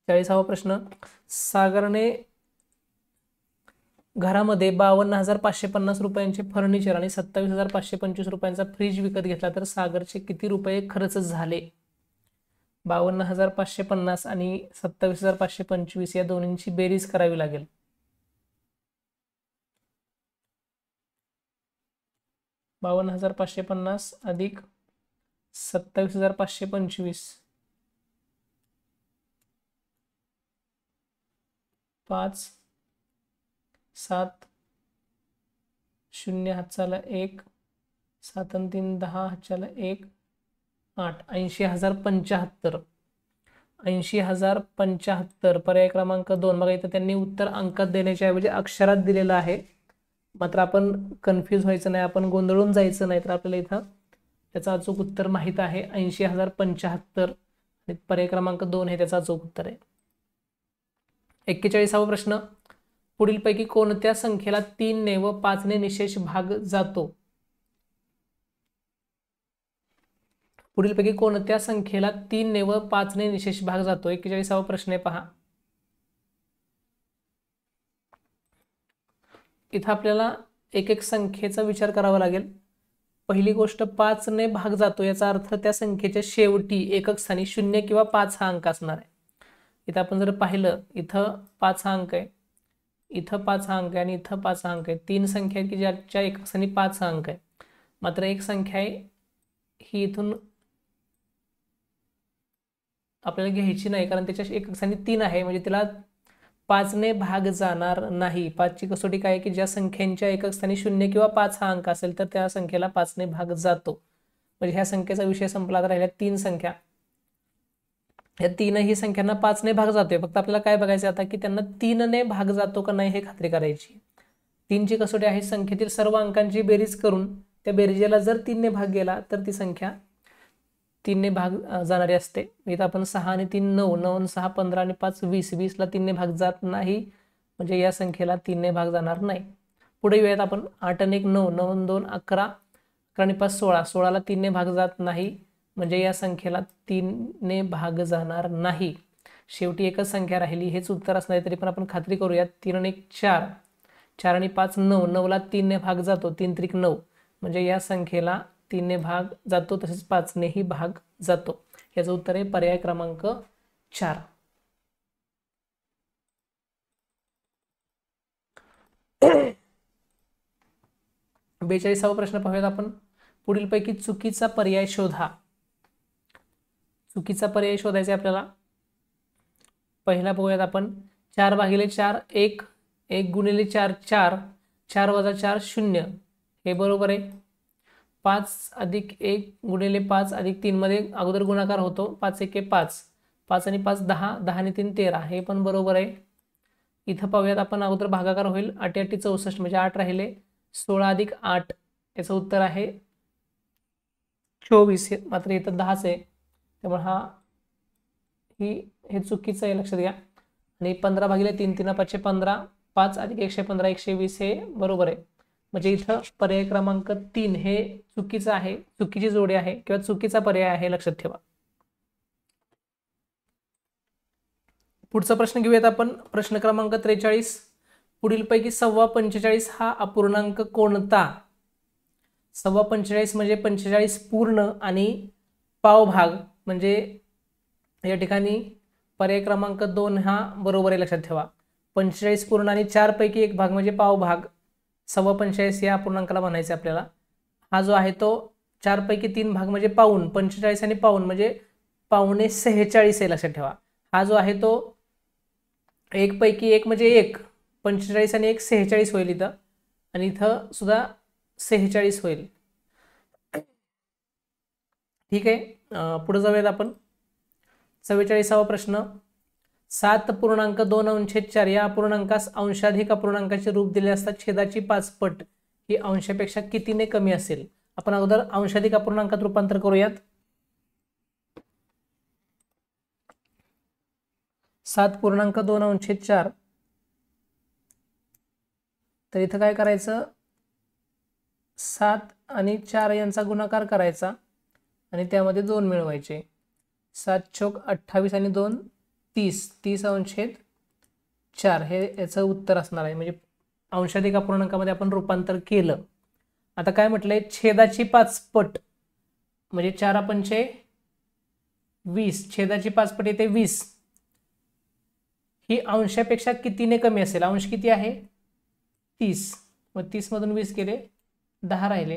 40वा प्रश्न. सागरने घरामध्ये 52,550 रुपयांचे फर्निचर आणि 27,525 रुपयांचा फ्रीज विकत घेतला तर सागरचे किती रुपये खर्च झाले? 52,550 आणि 27,525 या दोन्हींची बेरीज करावी लागेल. $52,550 अधिक 27,525 5 7 0 हातचाला 1 7 आणि 3 10 हातचाला 1 8 80,075 80,075 पर्याय क्रमांक 2. बघा इथं त्यांनी उत्तर अंकात देण्याच्या ऐवजी अक्षरात दिलेलं आहे. मात्र आपण कन्फ्यूज व्हायचं नाही, आपण गोंधळून जायचं नाही. तर आपल्याला इथं त्याचं अचूक उत्तर माहीत आहे 80,075 आणि पर्याय क्रमांक 2 हे त्याचं अचूक उत्तर आहे. 41वा प्रश्न. पुढीलपैकी कोणत्या संख्येला 3 ने व 5 ने निशेष भाग जातो? पुढीलपैकी कोणत्या संख्येला 3 ने व 5 ने निशेष भाग जातो? 41वा प्रश्न आहे पहा. इथं आपल्याला एक एक संख्येचा विचार करावा लागेल. पहिली गोष्ट 5 ने भाग जातो याचा अर्थ त्या संख्येच्या शेवटी एकक स्थानी 0 किंवा 5 हा अंक असणार आहे. इथं आपण जर पाहिलं, इथं 5 हा अंक आहे, इथं 5 हा अंक आहे आणि इथं 5 हा अंक आहे. 3 संख्या आहेत की ज्याच्या एकक स्थानी 5 हा अंक आहे. मात्र एक संख्या आहे ही इथून आपल्याला घ्यायची नाही, कारण त्याच्या एकक स्थानी 3 आहे, म्हणजे त्याला 5ने भाग जाणार नाही. 5ची कसोटी काय आहे की ज्या संख्यांच्या एकक स्थानी 0 किंवा 5 हा अंक असेल तर त्या संख्येला 5ने भाग जातो. म्हणजे ह्या संख्येचा विषय संपला. तर राहिल्या 3 संख्या. या तीनही संख्यांना 5ने भाग जातोय. फक्त आपल्याला काय बघायचं आता की त्यांना 3ने भाग जातो का नाही हे खात्री करायची. 3ची कसोटी आहे संख्येतील सर्व अंकांची बेरीज करून त्या बेरीजेला जर 3ने भाग गेला तर ती संख्या 3ने भाग जाणारी असते. इथं आपण 6 आणि 3 9, 9 आणि 6 15 आणि 5 20, 20ला 3ने भाग जात नाही, म्हणजे या संख्येला 3ने भाग जाणार नाही. पुढे येऊयात आपण. 8 आणि 1 9, 9 आणि 2 11, 11 आणि 5 16, 16ला 3ने भाग जात नाही, म्हणजे या संख्येला 3ने भाग जाणार नाही. शेवटी एकच संख्या राहिली, हेच उत्तर असणार आहे, तरी पण आपण खात्री करूयात. 3 आणि 1 4, 4 आणि 5 9, 9ला 3ने भाग जातो, 3 त्रिक 9, म्हणजे या संख्येला 3ने भाग जातो, तसेच 5नेही भाग जातो. याचं उत्तर आहे पर्याय क्रमांक 4. बेचाळीसावा प्रश्न पाहूयात आपण. पुढीलपैकी चुकीचा पर्याय शोधा. चुकीचा पर्याय शोधायचा आपल्याला. पहिला बघूयात आपण. 4 भागिले 4 1, 1 गुणिले 4 4, 4 वजा 4 0, हे बरोबर आहे. 5 अधिक 1 गुणिले 5 अधिक 3 मध्ये अगोदर गुणाकार होतो. 5 1 5, 5 आणि 5 10, 10 आणि 3 13, हे पण बरोबर आहे. इथं पाहूयात आपण. अगोदर भागाकार होईल. 8 8 64, म्हणजे 8 राहिले. 16 अधिक 8, याचं उत्तर आहे 24. मात्र इथं 10च आहे, त्यामुळे हे चुकीचं आहे, लक्षात घ्या. आणि 15 भागिले 3 3 5 15, 5 अधिक 115 120, हे बरोबर आहे. म्हणजे इथं पर्याय क्रमांक 3 हे चुकीचं आहे, चुकीची जोडी आहे किंवा चुकीचा पर्याय आहे, लक्षात ठेवा. पुढचा प्रश्न घेऊयात आपण. प्रश्न क्रमांक 43. पुढीलपैकी 45 हा अपूर्णांक कोणता? 45 म्हणजे 45 पूर्ण आणि पावभाग, म्हणजे या ठिकाणी पर्याय क्रमांक 2 हा बरोबर आहे, लक्षात ठेवा. 45 पूर्ण आणि 4 पैकी एक भाग म्हणजे पावभाग. 45 या अपूर्णांकाला म्हणायचे आपल्याला. हा जो आहे तो 4 पैकी 3 भाग म्हणजे पाऊण. 45 आणि पाऊण म्हणजे पावणे 46 आहे, लक्षात ठेवा. हा जो आहे तो 1 पैकी 1 म्हणजे 1, 45 आणि 1 46 होईल इथं, आणि इथं सुद्धा 46 होईल. ठीक आहे. पुढे जाऊयात आपण. 44वा प्रश्न. 7.2 या अपूर्णांकास अंशाधिक अपूर्णांकाचे रूप दिले असता छेदाची 5 पट ही अंशापेक्षा कितीने कमी असेल? आपण अगोदर अंशाधिक अपूर्णांकात रूपांतर करूयात. 7.2 तर इथं काय करायचं, 7 आणि 4 यांचा गुणाकार करायचा आणि त्यामध्ये 2 मिळवायचे. 7 चौक 28 आणि 2 30, 30/4 हे याचं उत्तर असणार आहे. म्हणजे अंशाधिक अपूर्णांकामध्ये आपण रूपांतर केलं. आता काय म्हटलंय, छेदाची 5 पट म्हणजे 4 पंचे 20, छेदाची 5 पट येते 20, ही अंशापेक्षा कितीने कमी असेल? अंश किती आहे? 30, मग 30 मधून 20 गेले, 10 राहिले.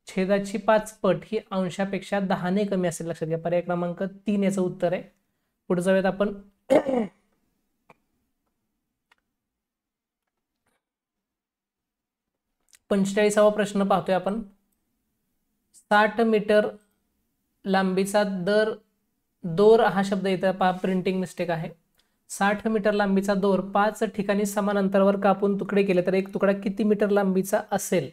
छेदाची 5 पट ही अंशापेक्षा 10ने कमी असेल, लक्षात घ्या. पर्याय क्रमांक 3 याचं उत्तर आहे. पुढे जाऊयात आपण. 45वा प्रश्न पाहतोय आपण. 60 मीटर लांबीचा दोर हा शब्द इथं पहा, प्रिंटिंग मिस्टेक आहे. 60 मीटर लांबीचा दोर 5 ठिकाणी समान अंतरावर कापून तुकडे केले तर एक तुकडा किती मीटर लांबीचा असेल?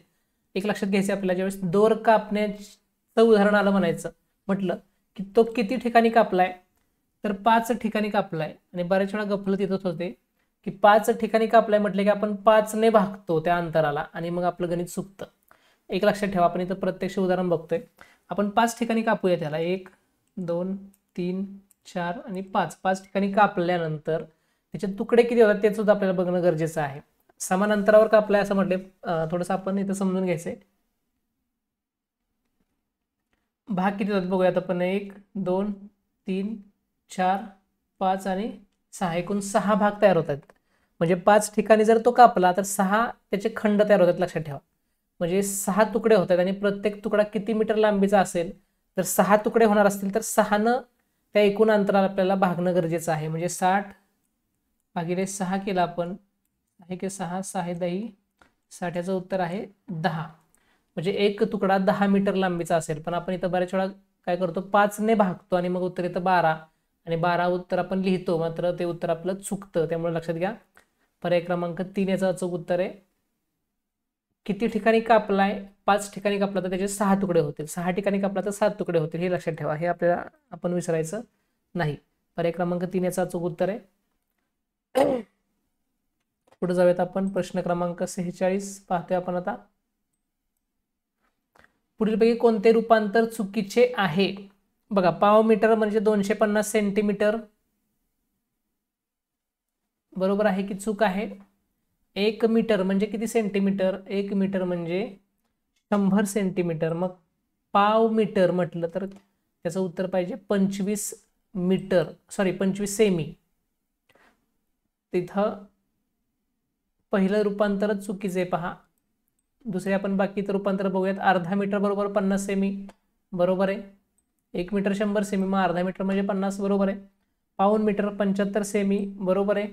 एक लक्षात घ्यायचे आपल्याला, ज्यावेळेस दोर कापण्याचं उदाहरण आलं म्हणायचं म्हटलं की तो किती ठिकाणी कापलाय, तर 5 ठिकाणी कापलाय. आणि बऱ्याच वेळा गफलत येतच होते की 5 ठिकाणी कापलाय म्हटले की आपण 5ने भागतो त्या अंतराला आणि मग आपलं गणित चुकतं. एक लक्षात ठेवा. आपण इथं प्रत्यक्ष उदाहरण बघतोय. आपण 5 ठिकाणी कापूया त्याला. 1 2 3 4 आणि 5. 5 ठिकाणी कापल्यानंतर त्याचे तुकडे किती होतात ते सुद्धा आपल्याला बघणं गरजेचं आहे. समान अंतरावर कापलाय असं म्हटले, थोडंसं आपण इथं समजून घ्यायचंय. भाग किती होतात बघूयात आपण. 1 2 3 4 5 आणि 6, एकूण 6 भाग तयार होतात. म्हणजे 5 ठिकाणी जर तो कापला तर 6 त्याचे खंड तयार होतात, लक्षात ठेवा. म्हणजे 6 तुकडे होतात आणि प्रत्येक तुकडा किती मीटर लांबीचा असेल, तर 6 तुकडे होणार असतील तर 6 न त्या एकूण अंतराला आपल्याला भागणं गरजेचं आहे. म्हणजे 60 भागिले 6 केला आपण, 6 के 6 6 10, 60 याचं उत्तर आहे 10. म्हणजे एक तुकडा 10 मीटर लांबीचा असेल. पण आपण इथं बऱ्याच वेळा काय करतो, 5 ने भागतो आणि मग उत्तर येतं 12 आणि 12 उत्तर आपण लिहितो, मात्र ते उत्तर आपलं चुकतं. त्यामुळे लक्षात घ्या, पर्याय क्रमांक 3 याचं अचूक उत्तर आहे. किती ठिकाणी कापलाय, 5 ठिकाणी कापला तर त्याचे 6 तुकडे होतील, 6 ठिकाणी कापला तर 7 तुकडे होतील, हे लक्षात ठेवा. हे आपल्याला आपण विसरायचं नाही. पर्याय क्रमांक 3 याचं अचूक उत्तर आहे. पुढे जाऊयात आपण. प्रश्न क्रमांक 46 पाहतोय आपण आता. पुढीलपैकी कोणते रूपांतर चुकीचे आहे? बघा, पाव मीटर म्हणजे 250 सेंटीमीटर, बरोबर आहे की चूक आहे? 1 मीटर म्हणजे किती सेंटीमीटर? 1 मीटर म्हणजे 100 सेंटीमीटर. मग पाव मीटर म्हटलं तर त्याचं उत्तर पाहिजे 25 मीटर, सॉरी 25 सेमी. तिथं पहिलं रूपांतरच चुकीचं आहे पहा. दुसरे आपण बाकीचं रूपांतर बघूयात. अर्धा मीटर बरोबर 50 सेमी, बरोबर आहे. 1 मीटर 100 सेमी, मग अर्धा मीटर म्हणजे 50, बरोबर आहे. पाऊण मीटर 75 सेमी, बरोबर आहे.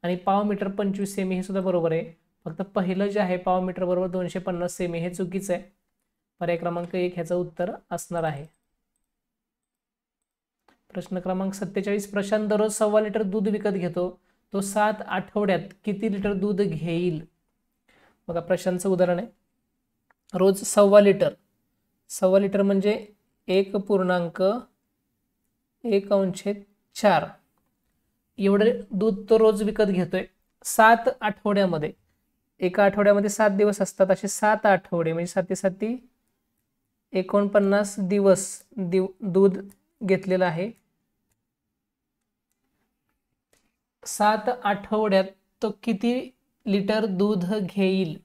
आणि पाव मीटर 25 सेमी हे सुद्धा बरोबर आहे. फक्त पहिलं जे आहे पाव मीटर बरोबर 250 सेमी हे चुकीचं आहे. पर्याय क्रमांक 1 ह्याचं उत्तर असणार आहे. प्रश्न क्रमांक 47. प्रशांत दररोज 1.25 लिटर दूध विकत घेतो, तो 7 आठवड्यात किती लिटर दूध घेईल? बघा, प्रशांतचं उदाहरण आहे. रोज 1.25 लिटर, 1.25 लिटर म्हणजे 1.1/4 एवढं दूध तो रोज विकत घेतोय 7 आठवड्यामध्ये. एका आठवड्यामध्ये 7 दिवस असतात, असे 7 आठवडे म्हणजे 7 7 49 दिवस दूध घेतलेलं आहे. 7 आठवड्यात तो किती लिटर दूध घेईल?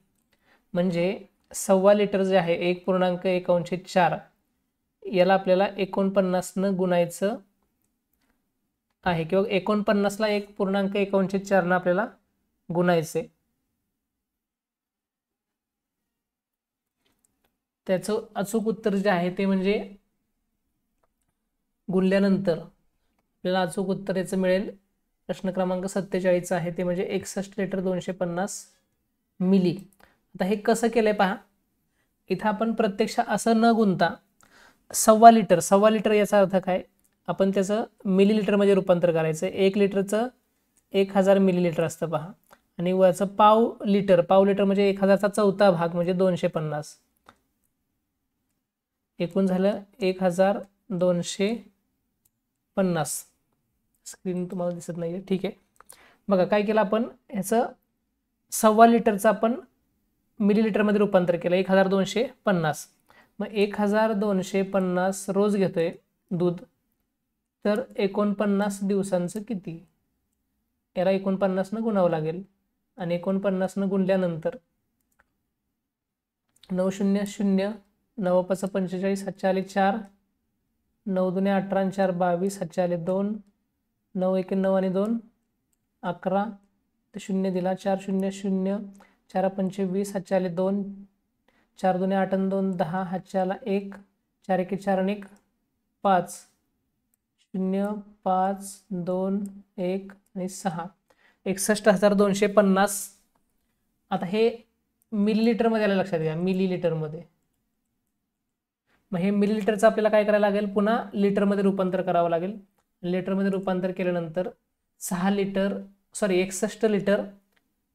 म्हणजे 1.25 लिटर जे आहे 1.1/4 याला आपल्याला 49 न गुणायचं आहे, किंवा 49 ला 1.1/4 न आपल्याला गुणायचे. त्याचं अचूक उत्तर जे आहे ते म्हणजे गुणल्यानंतर आपल्याला अचूक उत्तर याचं मिळेल. प्रश्न क्रमांक 47 आहे ते म्हणजे 61 लिटर 250 मिली. आता हे कसं केलंय पहा. इथं आपण प्रत्यक्ष असं न गुणता 1.25 लिटर याचा अर्थ काय, आपण त्याचं मिलीलिटरमध्ये रूपांतर करायचं. 1 लिटरचं 1000 मिलीलिटर असतं पहा, आणि वरचं पाव लिटर म्हणजे 1000चा 4था भाग म्हणजे 250. एकूण झालं 1250. स्क्रीन तुम्हाला दिसत नाहीये, ठीक आहे. बघा काय केलं आपण, ह्याचं 1.25 लिटरचं आपण मिलीलिटरमध्ये रूपांतर केलं, 1250. मग 1250 रोज घेतोय दूध, तर 49 दिवसांचं किती? याला 49 न गुणावं लागेल, आणि 49 न गुणल्यानंतर 9 0 0 9 5 45 हातच्या आले 4, 9 2 18 4 22 हातच्या आले 2, 9 1 9 आणि 2 11, तर 0 दिला, 4 0 0 4 5 20 हातच्या आले 2, 4 2 8 आणि 2 10 हातच्या आला 1, 4 1 4 आणि 1 5, 0 5 2 1 आणि 6, 61,250. आता हे मिलीलिटरमध्ये आलं, लक्षात घ्या मिलीलिटरमध्ये. मग हे मिलीलिटरचं आपल्याला काय करायला लागेल, पुन्हा लिटरमध्ये रूपांतर करावं लागेल. लिटरमध्ये रूपांतर केल्यानंतर 61 लिटर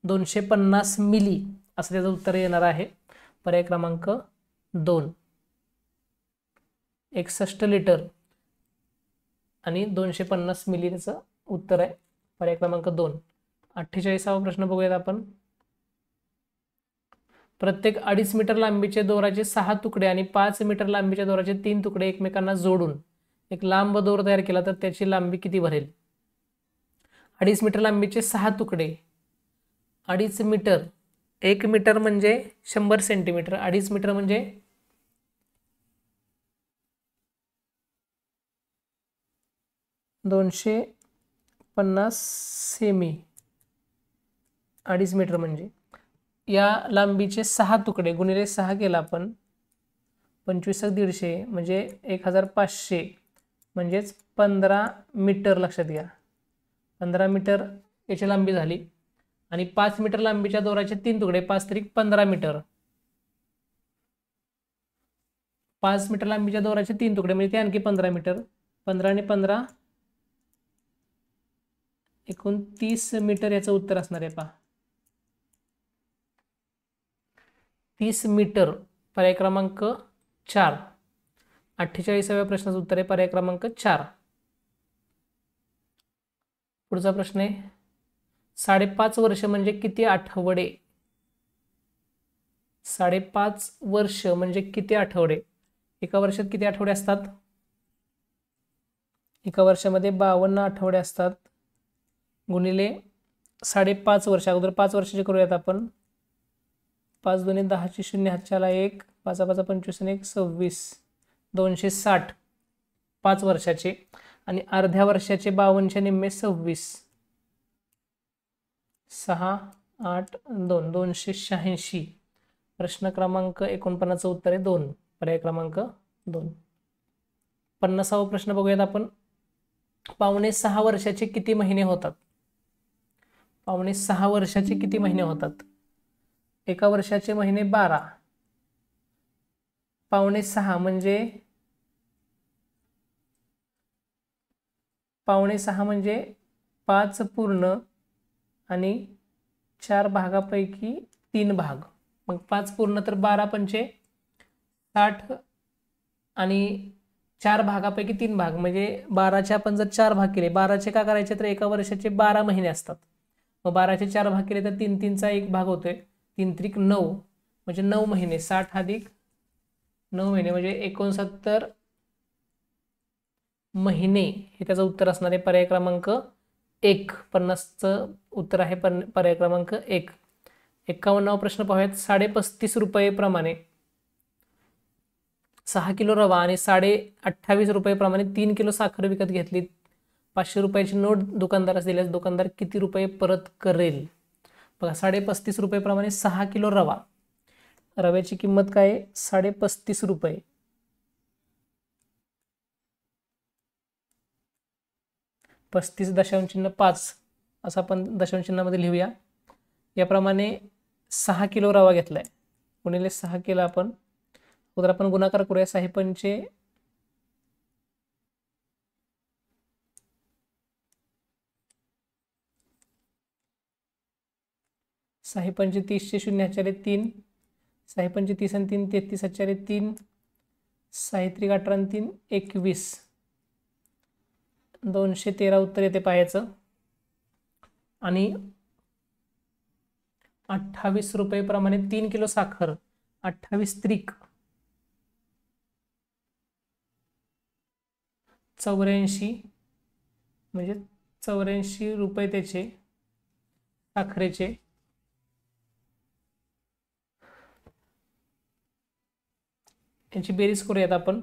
250 मिली असं त्याचं उत्तर येणार आहे. पर्याय क्रमांक 2. 61 लिटर आणि 250 मिली त्याचं उत्तर आहे. पर्याय क्रमांक 2. 48वा प्रश्न बघूयात आपण. प्रत्येक 2.5 मीटर लांबीचे दोराचे 6 तुकडे आणि 5 मीटर लांबीच्या दोराचे 3 तुकडे एकमेकांना जोडून एक लांब दोर तयार केला तर त्याची लांबी किती भरेल? 2.5 मीटर लांबीचे 6 तुकडे, 2.5 मीटर, 1 मीटर म्हणजे 100 सेंटीमीटर, 2.5 मीटर म्हणजे 250 सेमी, 2.5 मीटर म्हणजे या लांबीचे 6 तुकडे गुणिले 6 केला आपण, 25 150 म्हणजे 1500, म्हणजेच 15 मीटर लक्षात घ्या. 15 मीटर याची लांबी झाली आणि 5 मीटर लांबीच्या दोराचे 3 तुकडे, 5 त्रिक 15 मीटर. 5 मीटर लांबीच्या दोराचे 3 तुकडे म्हणजे ते आणखी 15 मीटर. 15 आणि 15 एकूण 30 मीटर याचं उत्तर असणार आहे. पहा 30 मीटर. पर्याय क्रमांक 4. 48व्या प्रश्नाचं उत्तर आहे पर्याय क्रमांक 4. पुढचा प्रश्न आहे 5.5 वर्ष म्हणजे किती आठवडे? 5.5 वर्ष म्हणजे किती आठवडे? एका वर्षात किती आठवडे असतात? एका वर्षामध्ये 52 आठवडे असतात. गुणिले 5.5 वर्ष. अगोदर 5 वर्षाचे करूयात आपण. 5 दुणे 10 ची 0 हातच्याला 1, 5 5 25 आणि 1 26, 260 5 वर्षाचे. आणि अर्ध्या वर्षाचे 52च्या निम्मे 26, 6 8 2 286. प्रश्न क्रमांक 49चं उत्तर आहे 2. पर्याय क्रमांक 2. 50वा प्रश्न बघूयात आपण. 5.5 वर्षाचे किती महिने होतात? 5.5 वर्षाचे किती महिने होतात? एका वर्षाचे महिने 12. 5.5 म्हणजे 5 पूर्ण आणि 4 भागापैकी 3 भाग. मग 5 पूर्ण तर 12 पंचे 60 आणि 4 भागापैकी 3 भाग म्हणजे 12चे आपण जर 4 भाग केले, 12चे का करायचे तर एका वर्षाचे 12 महिने असतात. मग 12चे 4 भाग केले तर 3 3चा 1 भाग होतोय. 3 त्रिक 9 म्हणजे 9 महिने. 60 अधिक 9 महिने म्हणजे 69 महिने हे त्याचं उत्तर असणार आहे पर्याय क्रमांक 1. 50चं उत्तर आहे पर्याय क्रमांक 1. 51वा प्रश्न पाहूयात. 35.5 रुपये प्रमाणे 6 किलो रवा आणि 28.5 रुपये प्रमाणे 3 किलो साखर विकत घेतली. 500 रुपयाची नोट दुकानदारास दिल्यास दुकानदार किती रुपये परत करेल? बघा 35.5 रुपये प्रमाणे 6 किलो रवा. रव्याची किंमत काय आहे? 35.5 रुपये. .35 5 असं आपण दशांश चिन्हामध्ये लिहूया. याप्रमाणे 6 किलो रवा घेतलाय. गुणिले 6 केला आपण. उद्या आपण गुणाकार करूया. 6 पंचे 6 पंचे 30 चे 0 हातच्याले 3, 6 पंचे 30 आणि 3 33 हातच्याले 3, 6 त्रिक 18 आणि 3 21, 213 उत्तर येते पाहायचं. आणि 28 रुपये प्रमाणे 3 किलो साखर. 28 त्रिक 84 म्हणजे 84 रुपये त्याचे साखरेचे. याची बेरीज करूयात आपण.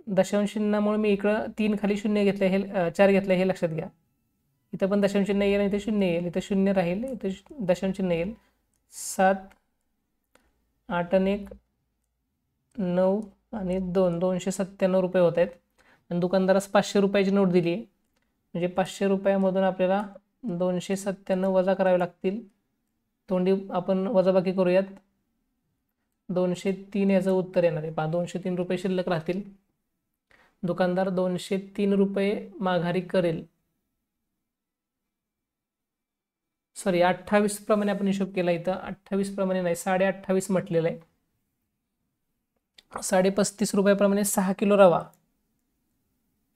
दशांश चिन्हामुळे मी इकडं 3 खाली 0 घेतले, हे 4 घेतले हे लक्षात घ्या. इथं पण दशांश चिन्ह येईल आणि इथे 0 येईल. इथं 0 राहील, इथं दशांश चिन्ह येईल. 7 8 आणि 1 9 आणि 2 297 रुपये होत आहेत. आणि दुकानदारास 500 रुपयाची नोट दिली आहे. म्हणजे 500 रुपयामधून आपल्याला 297 वजा करावे लागतील. तोंडी आपण वजाबाकी करूयात. 203 याचं उत्तर येणार आहे. 203 रुपये शिल्लक राहतील. दुकानदार 203 रुपये माघारी करेल. सॉरी 28 प्रमाणे आपण हिशोब केला. इथं 28 प्रमाणे नाही, 28.5 म्हटलेलं आहे. 35.5 रुपयाप्रमाणे 6 किलो रवा.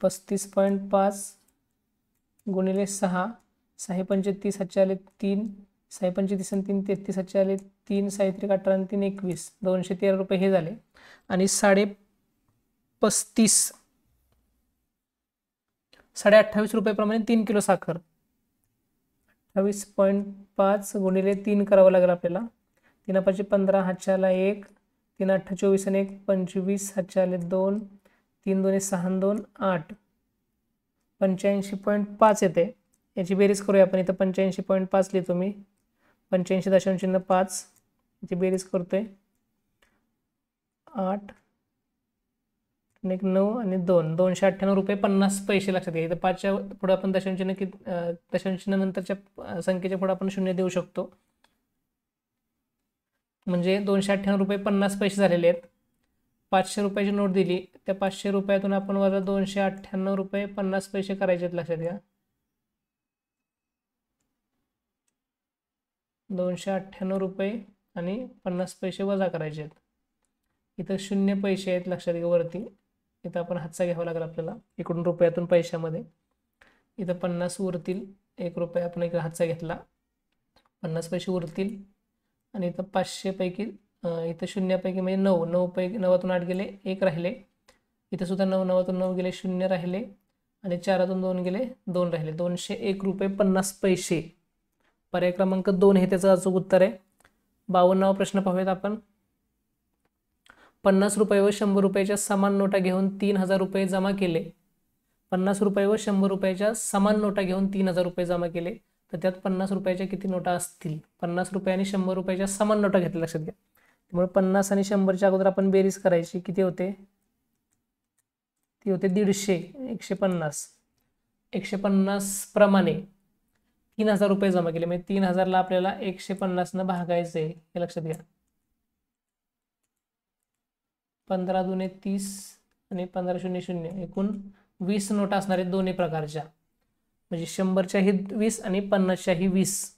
35.5 गुणिले 6, 6 पंचे 30 हातच्याले 3, 6 पंचे 30 आणि 3 33 हातच्याले 3, 6 त्रिक 18 आणि 3 21, 213 रुपये हे झाले. आणि 35.5 28.5 रुपयाप्रमाणे 3 किलो साखर. 28.5 गुणिले 3 करावं लागेल आपल्याला. 3 5 15 हातच्याला 1, 3 8 24 आणि 1 25 हातच्याले 2, 3 2 6 आणि 2 8, 85.5 येते. याची बेरीज करूया आपण. इथं 85.5 लिहितो मी. 85.5 याची बेरीज करतोय. 8 आणि एक 9 आणि 2, 298.50 रुपये लक्षात घ्या. इथं 5च्या पुढे आपण दशांशचिन्ह नंतरच्या संख्येच्या पुढे आपण 0 देऊ शकतो. म्हणजे 298.50 रुपये झालेले आहेत. 500 रुपयाची नोट दिली, त्या 500 रुपयातून आपण वजा 298.50 रुपये करायचे आहेत. लक्षात घ्या, 298 रुपये आणि 50 पैसे वजा करायचे आहेत. इथं 0 पैसे आहेत लक्षात घ्या वरती. इथं आपण हातचा घ्यावा लागेल आपल्याला इकडून रुपयातून पैशामध्ये. इथं 50 उरतील, 1 रुपया आपण इकडे हातचा घेतला, 50 पैसे उरतील. आणि इथं 500 पैकी इथं 0 पैकी म्हणजे 9 पैकी 9तून 8 गेले, 1 राहिले. इथं सुद्धा 9 9तून 9 गेले, 0 राहिले. आणि 4तून 2 गेले, 2 राहिले. 201.50 रुपये. पर्याय क्रमांक 2 हे त्याचं अचूक उत्तर आहे. 52वा प्रश्न पाहूयात आपण. 50 रुपये व 100 रुपयाच्या समान नोटा घेऊन 3000 रुपये जमा केले. 50 रुपये व 100 रुपयाच्या समान नोटा घेऊन 3000 रुपये जमा केले, तर त्यात 50 रुपयाच्या किती नोटा असतील? 50 रुपये आणि 100 रुपयाच्या समान नोटा घेतल्या लक्षात घ्या. त्यामुळे 50 आणि 100च्या अगोदर आपण बेरीज करायची. किती होते? ती होते 150. 150. 150 प्रमाणे 3000 रुपये जमा केले, म्हणजे 3000ला आपल्याला 150 भागायचे हे लक्षात घ्या. 15 दुने 30 आणि 15 शून्य 0, एकूण 20 नोटा असणार आहेत दोन्ही प्रकारच्या. म्हणजे 100च्याही 20 आणि 50च्याही 20.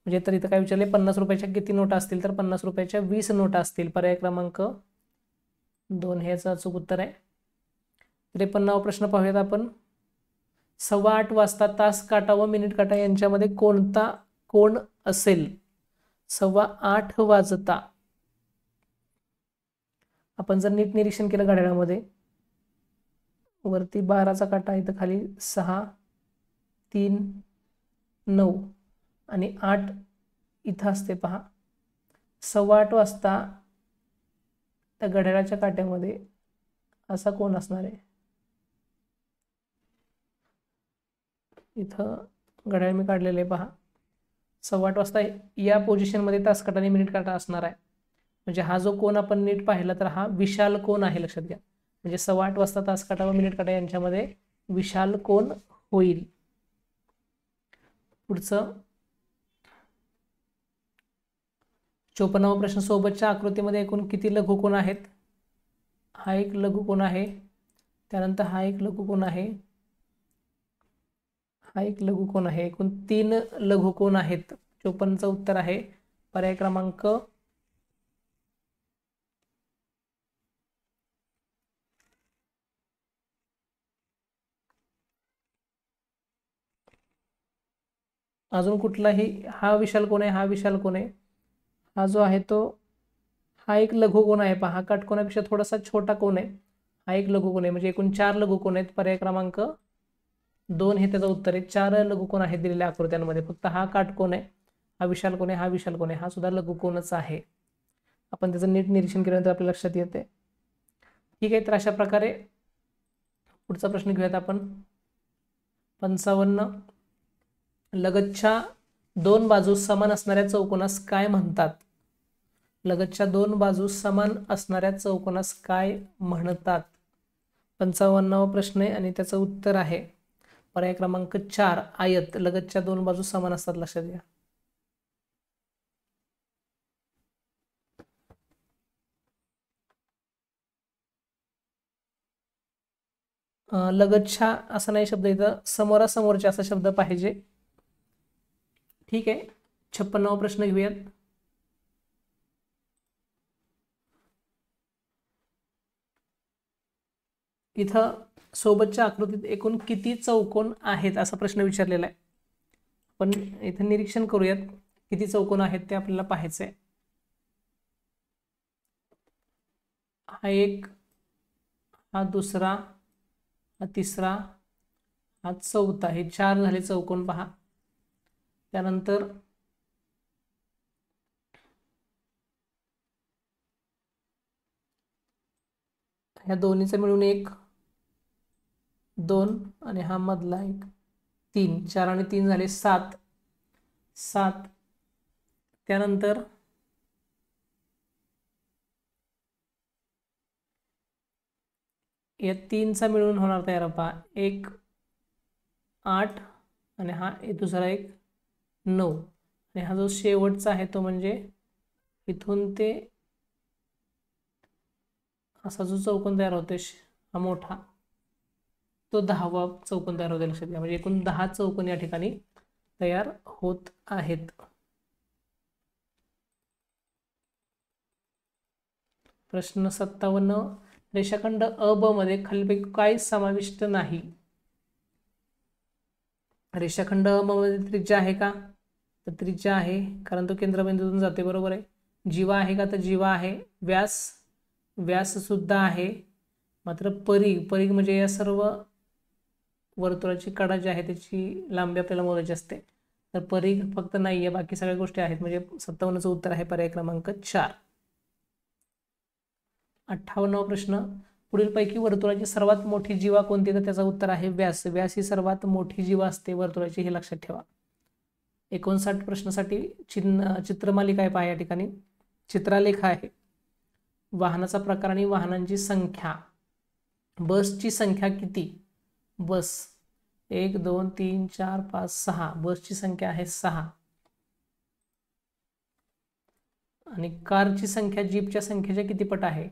म्हणजे तर इथं काय विचारले, 50 रुपयाच्या किती नोटा असतील? तर 50 रुपयाच्या 20 नोटा असतील. पर्याय क्रमांक 2 हे याचं अचूक उत्तर आहे. 53वा प्रश्न पाहूयात आपण. 8:15 वाजता तास काटा व मिनिट काटा यांच्यामध्ये कोणता कोण असेल? 8:15 वाजता आपण जर नीट निरीक्षण केलं घड्याळामध्ये, वरती 12चा काटा, इथं खाली 6 3 9 आणि 8 इथं असते पहा. 8:15 वाजता त्या घड्याळाच्या काट्यामध्ये असा कोण असणार आहे? इथं घड्याळ मी काढलेलं आहे पहा. 8:15 वाजता या पोझिशनमध्ये तास काटा आणि मिनिट काटा असणार आहे. म्हणजे हा जो कोण आपण नीट पाहिला तर हा विशाल कोण आहे लक्षात घ्या. म्हणजे 8:15 वाजता तास काटा व मिनिट काटा यांच्यामध्ये विशाल कोण होईल. पुढचं 54वा प्रश्न. सोबतच्या आकृतीमध्ये एकूण किती लघुकोन आहेत? हा एक लघुकोन आहे, त्यानंतर हा एक लघुकोन आहे, हा एक लघुकोन आहे. एकूण 3 लघुकोन आहेत. 54चं उत्तर आहे पर्याय क्रमांक 2. अजून कुठलाही, हा विशाल कोण आहे, हा विशाल कोण आहे, हा जो आहे तो, हा एक लघुकोन आहे पहा. हा काटकोनापेक्षा थोडासा छोटा कोण आहे, हा एक लघुकोन आहे. म्हणजे एकूण 4 लघुकोन आहेत. पर्याय क्रमांक 2 हे त्याचं उत्तर आहे. 4 लघुकोन आहेत दिलेल्या आकृत्यांमध्ये. फक्त हा काटकोन आहे, हा विशाल कोण आहे, हा विशाल कोण आहे, हा सुद्धा लघुकोनच आहे. आपण त्याचं नीट निरीक्षण केल्यानंतर आपल्या लक्षात येते. ठीक आहे, तर अशा प्रकारे पुढचा प्रश्न घेऊयात आपण. 55. लगतच्या 2 बाजू समान असणाऱ्या चौकोनास काय म्हणतात? लगतच्या 2 बाजू समान असणाऱ्या चौकोनास काय म्हणतात? 55वा प्रश्न आहे आणि त्याचं उत्तर आहे पर्याय क्रमांक 4 आयत. लगतच्या 2 बाजू समान असतात लक्षात घ्या. लगतच्या असा नाही शब्द, इथं समोरासमोरच्या असा शब्द पाहिजे. ठीक आहे, 56वा प्रश्न घेऊयात. इथं सोबतच्या आकृतीत एकूण किती चौकोन आहेत असा प्रश्न विचारलेला आहे. पण इथं निरीक्षण करूयात किती चौकोन आहेत ते आपल्याला पाहायचं आहे. हा एक, हा दुसरा, हा तिसरा, हा चौथा, हे 4 झाले चौकोन पहा. त्यानंतर ह्या दोन्हीचं मिळून 1 2 आणि हा मधला 1 3, 4 आणि 3 झाले 7. त्यानंतर या 3चा मिळून होणार तयार पहा 1 8 आणि हा दुसरा 1 9 आणि हा जो शेवटचा आहे तो म्हणजे इथून ते असा जो चौकोन तयार होतोय हा मोठा तो 10वा चौकोन तयार होतो लक्षात घ्या. म्हणजे एकूण 10 चौकोन या ठिकाणी तयार होत आहेत. प्रश्न 57 रेषाखंड अ ब मध्ये खालीलपैकी काय समाविष्ट नाही. रेषाखंड अ ब मध्ये त्रिज्या आहे का तर त्रिज्या आहे कारण तो केंद्रबिंदूतून जाते बरोबर आहे. जीवा आहे का तर जीवा आहे. व्यास सुद्धा आहे. मात्र परिघ म्हणजे या सर्व वर्तुळाची कडा जी आहे त्याची लांबी आपल्याला मोजायची असते तर परिघ फक्त नाही आहे बाकी सगळ्या गोष्टी आहेत. म्हणजे 57चं उत्तर आहे पर्याय क्रमांक 4. 58वा प्रश्न पुढीलपैकी वर्तुळाची सर्वात मोठी जीवा कोणती तर त्याचं उत्तर आहे व्यास. व्यास ही सर्वात मोठी जीवा असते वर्तुळाची हे लक्षात ठेवा. 59 प्रश्नासाठी चित्रमालिका आहे पहा या ठिकाणी चित्रालेख आहे. वाहनाचा प्रकार आणि वाहनांची संख्या. बसची संख्या किती. बस 1 2 3 4 5 6 बसची संख्या आहे 6 आणि कारची संख्या जीपच्या संख्येच्या किती पट आहे.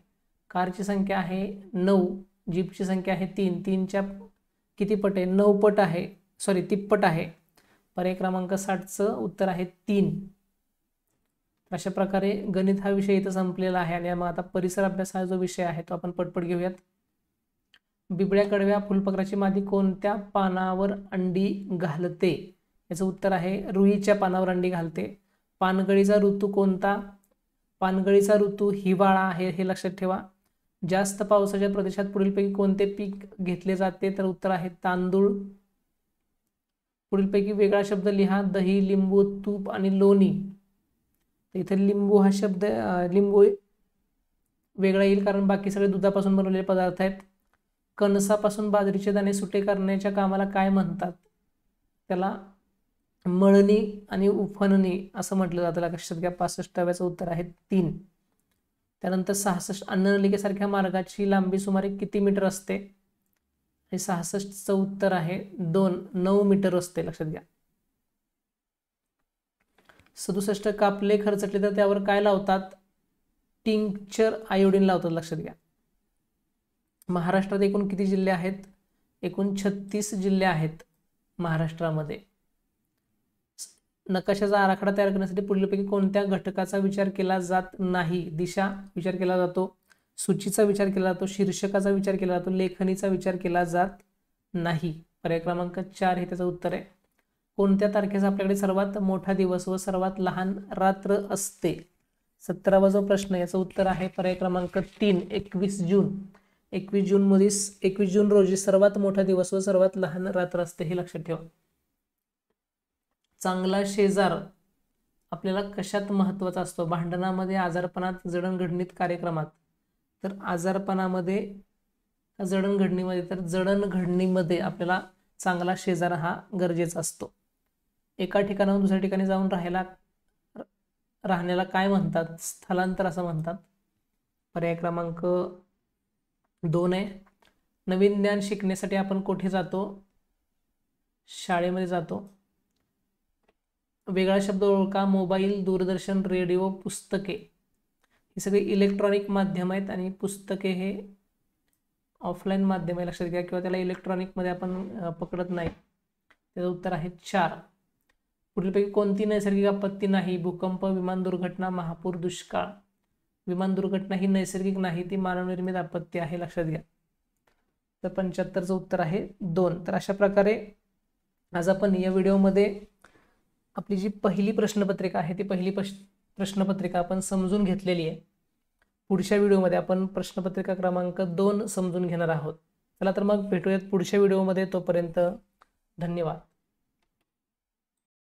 कारची संख्या आहे 9 जीपची संख्या आहे 3 3च्या किती पट आहे 9 पट आहे तिप्पट आहे. पर्याय क्रमांक 60चं उत्तर आहे 3. अशा प्रकारे गणित हा विषय इथं संपलेला आहे आणि मग आता परिसर अभ्यास हा जो विषय आहे तो आपण पटपट घेऊयात. बिबळ्या कडव्या फुलपाखराची मादी कोणत्या पानावर अंडी घालते. याचं उत्तर आहे रुईच्या पानावर अंडी घालते. पानगळीचा ऋतू कोणता. पानगळीचा ऋतू हिवाळा आहे हे लक्षात ठेवा. जास्त पावसाच्या प्रदेशात पुढीलपैकी कोणते पीक घेतले जाते तर उत्तर आहे तांदूळ. पुढीलपैकी वेगळा शब्द लिहा. दही लिंबू तूप आणि लोणी. इथे लिंबू हा शब्द लिंबू वेगळा येईल कारण बाकी सगळे दुधापासून बनवलेले पदार्थ आहेत. कणसापासून बाजरीचे दाणे सुटे करण्याच्या कामाला काय म्हणतात. त्याला मळणी आणि उफणणी असं म्हटलं जातं लक्षात घ्या. 65व्याचं उत्तर आहे 3. त्यानंतर 66 अन्ननलिकेसारख्या मार्गाची लांबी सुमारे किती मीटर असते. हे 66चं उत्तर आहे 9 मीटर असते लक्षात घ्या. 67 कापले खरचटले तर त्यावर काय लावतात. टिंक्चर आयोडीन लावतात लक्षात घ्या. महाराष्ट्रात एकूण किती जिल्हे आहेत. एकूण 36 जिल्हे आहेत महाराष्ट्रामध्ये. नकाशाचा आराखडा तयार करण्यासाठी पुढीलपैकी कोणत्या घटकाचा विचार केला जात नाही. दिशा विचार केला जातो. सूचीचा विचार केला जातो. शीर्षकाचा विचार केला जातो. लेखणीचा विचार केला जात नाही. पर्याय क्रमांक 4 हे त्याचं उत्तर आहे. कोणत्या तारखेचा आपल्याकडे सर्वात मोठा दिवस व सर्वात लहान रात्र असते. 17वा जो प्रश्न याचं उत्तर आहे पर्याय क्रमांक 3 21 जून. 21 जून रोजी सर्वात मोठा दिवस व सर्वात लहान रात्र असते हे लक्षात ठेवा. चांगला शेजार आपल्याला कशात महत्वाचा असतो. भांडणामध्ये आजारपणात जडणघडणीत कार्यक्रमात. तर आजारपणामध्ये जडणघडणीमध्ये तर जडणघडणीमध्ये आपल्याला चांगला शेजार हा गरजेचा असतो. एका ठिकाणाहून दुसऱ्या ठिकाणी जाऊन राहण्याला काय म्हणतात. स्थलांतर असं म्हणतात. पर्याय क्रमांक 2 आहे. नवीन ज्ञान शिकण्यासाठी आपण कुठे जातो. शाळेमध्ये जातो. वेगळा शब्द ओळखा. मोबाईल दूरदर्शन रेडिओ पुस्तके हे सगळे इलेक्ट्रॉनिक माध्यम आहेत आणि पुस्तके हे ऑफलाईन माध्यम आहे लक्षात घ्या किंवा त्याला इलेक्ट्रॉनिकमध्ये आपण पकडत नाही. त्याचं उत्तर आहे 4. पुढीलपैकी कोणती नैसर्गिक आपत्ती नाही. भूकंप विमान दुर्घटना महापूर दुष्काळ. विमान दुर्घटना ही नैसर्गिक नाही ती मानवनिर्मित आपत्ती आहे लक्षात घ्या. तर 75चं उत्तर आहे 2. तर अशा प्रकारे आज आपण या व्हिडिओमध्ये आपली जी पहिली प्रश्नपत्रिका आहे ती पहिली प्रश्नपत्रिका आपण समजून घेतलेली आहे. पुढच्या व्हिडिओमध्ये आपण प्रश्नपत्रिका क्रमांक 2 समजून घेणार आहोत. चला तर मग भेटूयात पुढच्या व्हिडिओमध्ये. तोपर्यंत धन्यवाद.